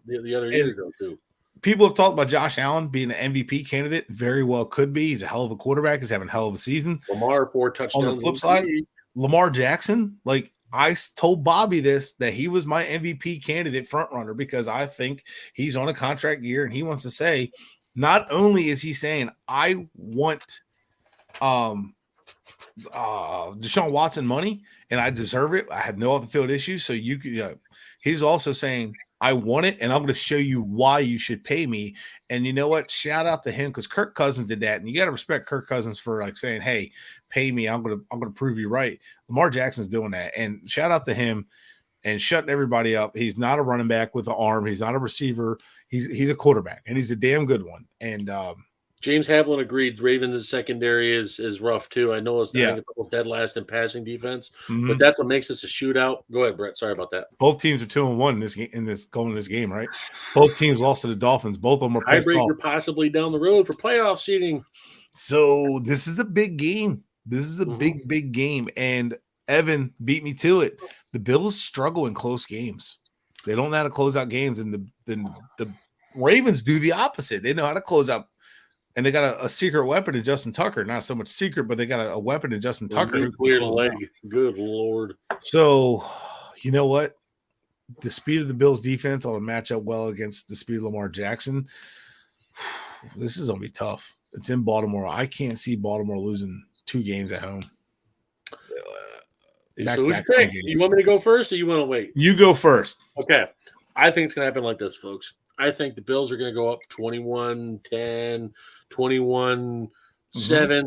B: the other year ago too.
A: People have talked about Josh Allen being an MVP candidate. Very well could be. He's a hell of a quarterback. He's having a hell of a season.
B: Lamar 4 touchdowns.
A: On the flip side, Lamar Jackson, like I told Bobby that he was my MVP candidate front runner because I think he's on a contract year and he wants to say, not only is he saying I want Deshaun Watson money and I deserve it. I have no off the field issues. So he's also saying I want it, and I'm going to show you why you should pay me. And you know what? Shout out to him because Kirk Cousins did that, and you got to respect Kirk Cousins for like saying, "Hey, pay me. I'm going to prove you right." Lamar Jackson's doing that, and shout out to him and shutting everybody up. He's not a running back with an arm. He's not a receiver. He's a quarterback, and he's a damn good one. And
B: James Havlin agreed. Ravens' secondary is rough too. I know it's a couple dead last in passing defense, but that's what makes this a shootout. Go ahead, Brett. Sorry about that.
A: Both teams are 2-1 in this game, right? Both teams lost to the Dolphins. Both of them are pissed off.
B: Tiebreaker possibly down the road for playoff seeding.
A: So this is a big game. This is a big game, and Evan beat me to it. The Bills struggle in close games. They don't know how to close out games, and the Ravens do the opposite. They know how to close out. And they got a secret weapon in Justin Tucker. Not so much secret, but they got a weapon in Justin Tucker. Who
B: cleared a leg. Good Lord.
A: So, you know what? The speed of the Bills defense ought to match up well against the speed of Lamar Jackson. This is going to be tough. It's in Baltimore. I can't see Baltimore losing 2 games at home.
B: So who's pick? You want me to go first or you want to wait?
A: You go first.
B: Okay. I think it's going to happen like this, folks. I think the Bills are going to go up 21-10, 21-7,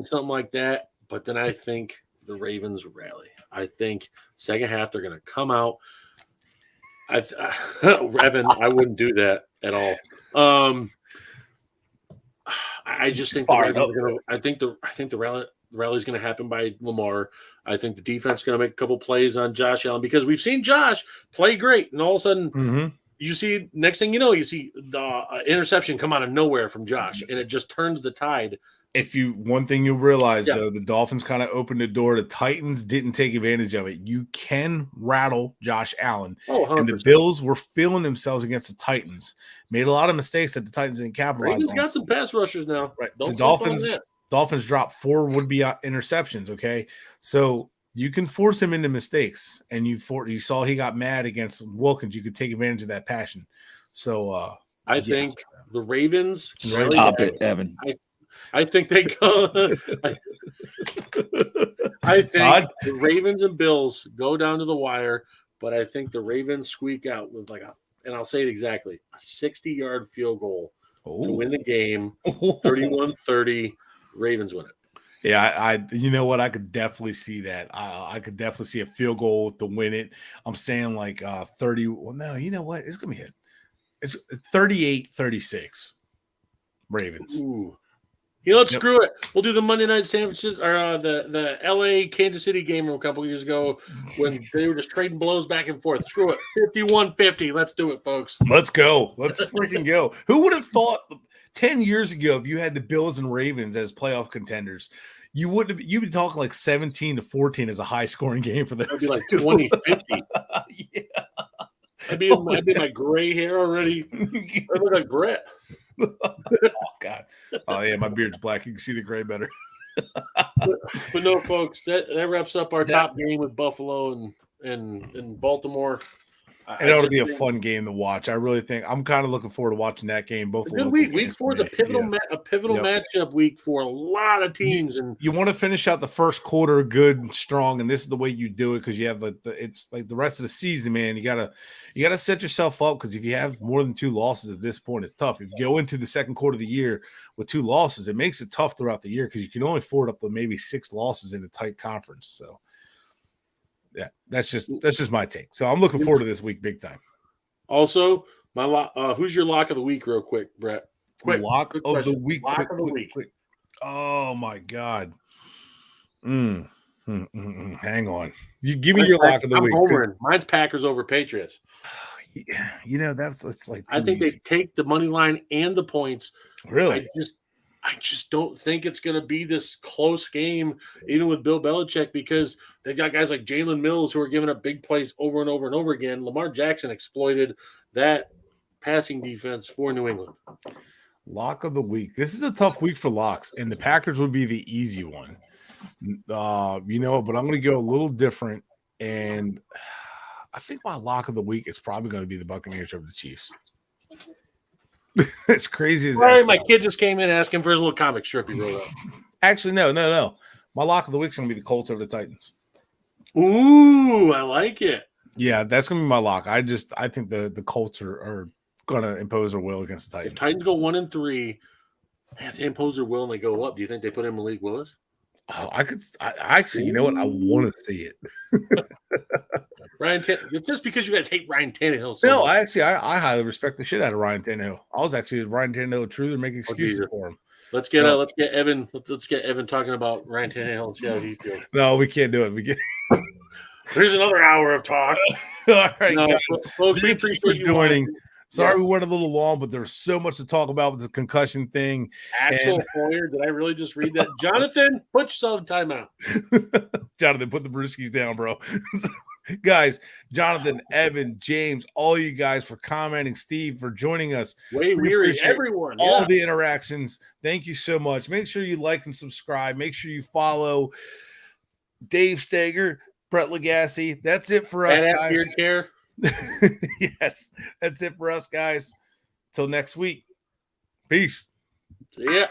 B: something like that. But then I think the Ravens rally. I think second half they're going to come out. Evan, I wouldn't do that at all. I just think the rally is going to happen by Lamar. I think the defense is going to make a couple plays on Josh Allen because we've seen Josh play great, and all of a sudden. You see, next thing you know, you see the interception come out of nowhere from Josh, and it just turns the tide.
A: One thing you'll realize, though, the Dolphins kind of opened the door. The Titans didn't take advantage of it. You can rattle Josh Allen. And the Bills were feeling themselves against the Titans. Made a lot of mistakes that the Titans didn't capitalize on.
B: Ravens got some pass rushers now.
A: Right. The Dolphins dropped 4 would-be interceptions, okay? So you can force him into mistakes, and you saw he got mad against Wilkins. You could take advantage of that passion. So
B: I think the Ravens.
C: Stop it, Evan.
B: I think they go. I think the Ravens and Bills go down to the wire, but I think the Ravens squeak out with and I'll say it exactly, a 60-yard field goal to win the game, 31-30. Ravens win it.
A: Yeah, you know what? I could definitely see that. I could definitely see a field goal to win it. I'm saying like 30. Well, no, you know what? It's going to be it's 38-36 Ravens.
B: Ooh. You know what? Screw it. We'll do the Monday night sandwiches or the LA Kansas City game from a couple years ago when they were just trading blows back and forth. Screw it. 51-50. Let's do it, folks.
A: Let's go. Let's freaking go. Who would have thought 10 years ago, if you had the Bills and Ravens as playoff contenders, you'd be talking like 17-14 as a high scoring game for those.
B: It'd be like 20-50.
A: Yeah.
B: I'd be in my gray hair already. I look like Brett.
A: Oh God! Oh yeah, my beard's black. You can see the gray better.
B: But no, folks, that wraps up our top game with Buffalo and Baltimore.
A: It ought to be a fun game to watch. I really think I'm kind of looking forward to watching that game. Both
B: a good week. Week 4 is a pivotal matchup week for a lot of teams. And
A: you want to finish out the first quarter good and strong, and this is the way you do it because you have it's like the rest of the season, man. You gotta set yourself up because if you have more than 2 losses at this point, it's tough. If you go into the second quarter of the year with 2 losses, it makes it tough throughout the year because you can only afford up to maybe 6 losses in a tight conference. So. Yeah, that's just my take. So I'm looking forward to this week big time.
B: Also, who's your lock of the week, real quick, Brett? Quick
A: lock
B: quick
A: of
B: question.
A: the week.
B: Lock of the week.
A: Quick. Oh my God. Hang on. You give me your lock of the week.
B: Homering. Mine's Packers over Patriots.
A: Yeah, it's like
B: I think they take the money line and the points.
A: Really?
B: I just don't think it's going to be this close game, even with Bill Belichick, because they've got guys like Jalen Mills who are giving up big plays over and over and over again. Lamar Jackson exploited that passing defense for New England.
A: Lock of the week. This is a tough week for locks, and the Packers would be the easy one. But I'm going to go a little different, and I think my lock of the week is probably going to be the Buccaneers over the Chiefs. It's crazy as
B: that. My kid just came in asking for his little comic strip he wrote up.
A: Actually, no. My lock of the week is going to be the Colts over the Titans.
B: Ooh, I like it.
A: Yeah, that's going to be my lock. I think the Colts are going to impose their will against the Titans.
B: If Titans go 1-3, they have to impose their will and they go up. Do you think they put in Malik Willis?
A: Oh, actually, you know what? I want to see it.
B: It's just because you guys hate Ryan Tannehill. So
A: no, much. I highly respect the shit out of Ryan Tannehill. I was actually Ryan Tannehill true. They're making excuses for him.
B: Let's get Evan. Let's get Evan talking about Ryan Tannehill and see how he feels.
A: No, we can't do it.
B: There's another hour of talk.
A: All right, guys.
B: Folks, we appreciate you
A: joining. Sorry we went a little long, but there's so much to talk about with the concussion thing.
B: Axel Foyer, did I really just read that? Jonathan, put yourself in timeout.
A: Jonathan, put the brewskis down, bro. Guys, Jonathan, Evan, James, all you guys for commenting, Steve for joining us.
B: Way weary, everyone.
A: All the interactions. Thank you so much. Make sure you like and subscribe. Make sure you follow Dave Steger, Brett Legassi. That's it for us, guys.
B: Beard care.
A: Yes, that's it for us, guys. Till next week. Peace.
B: See ya.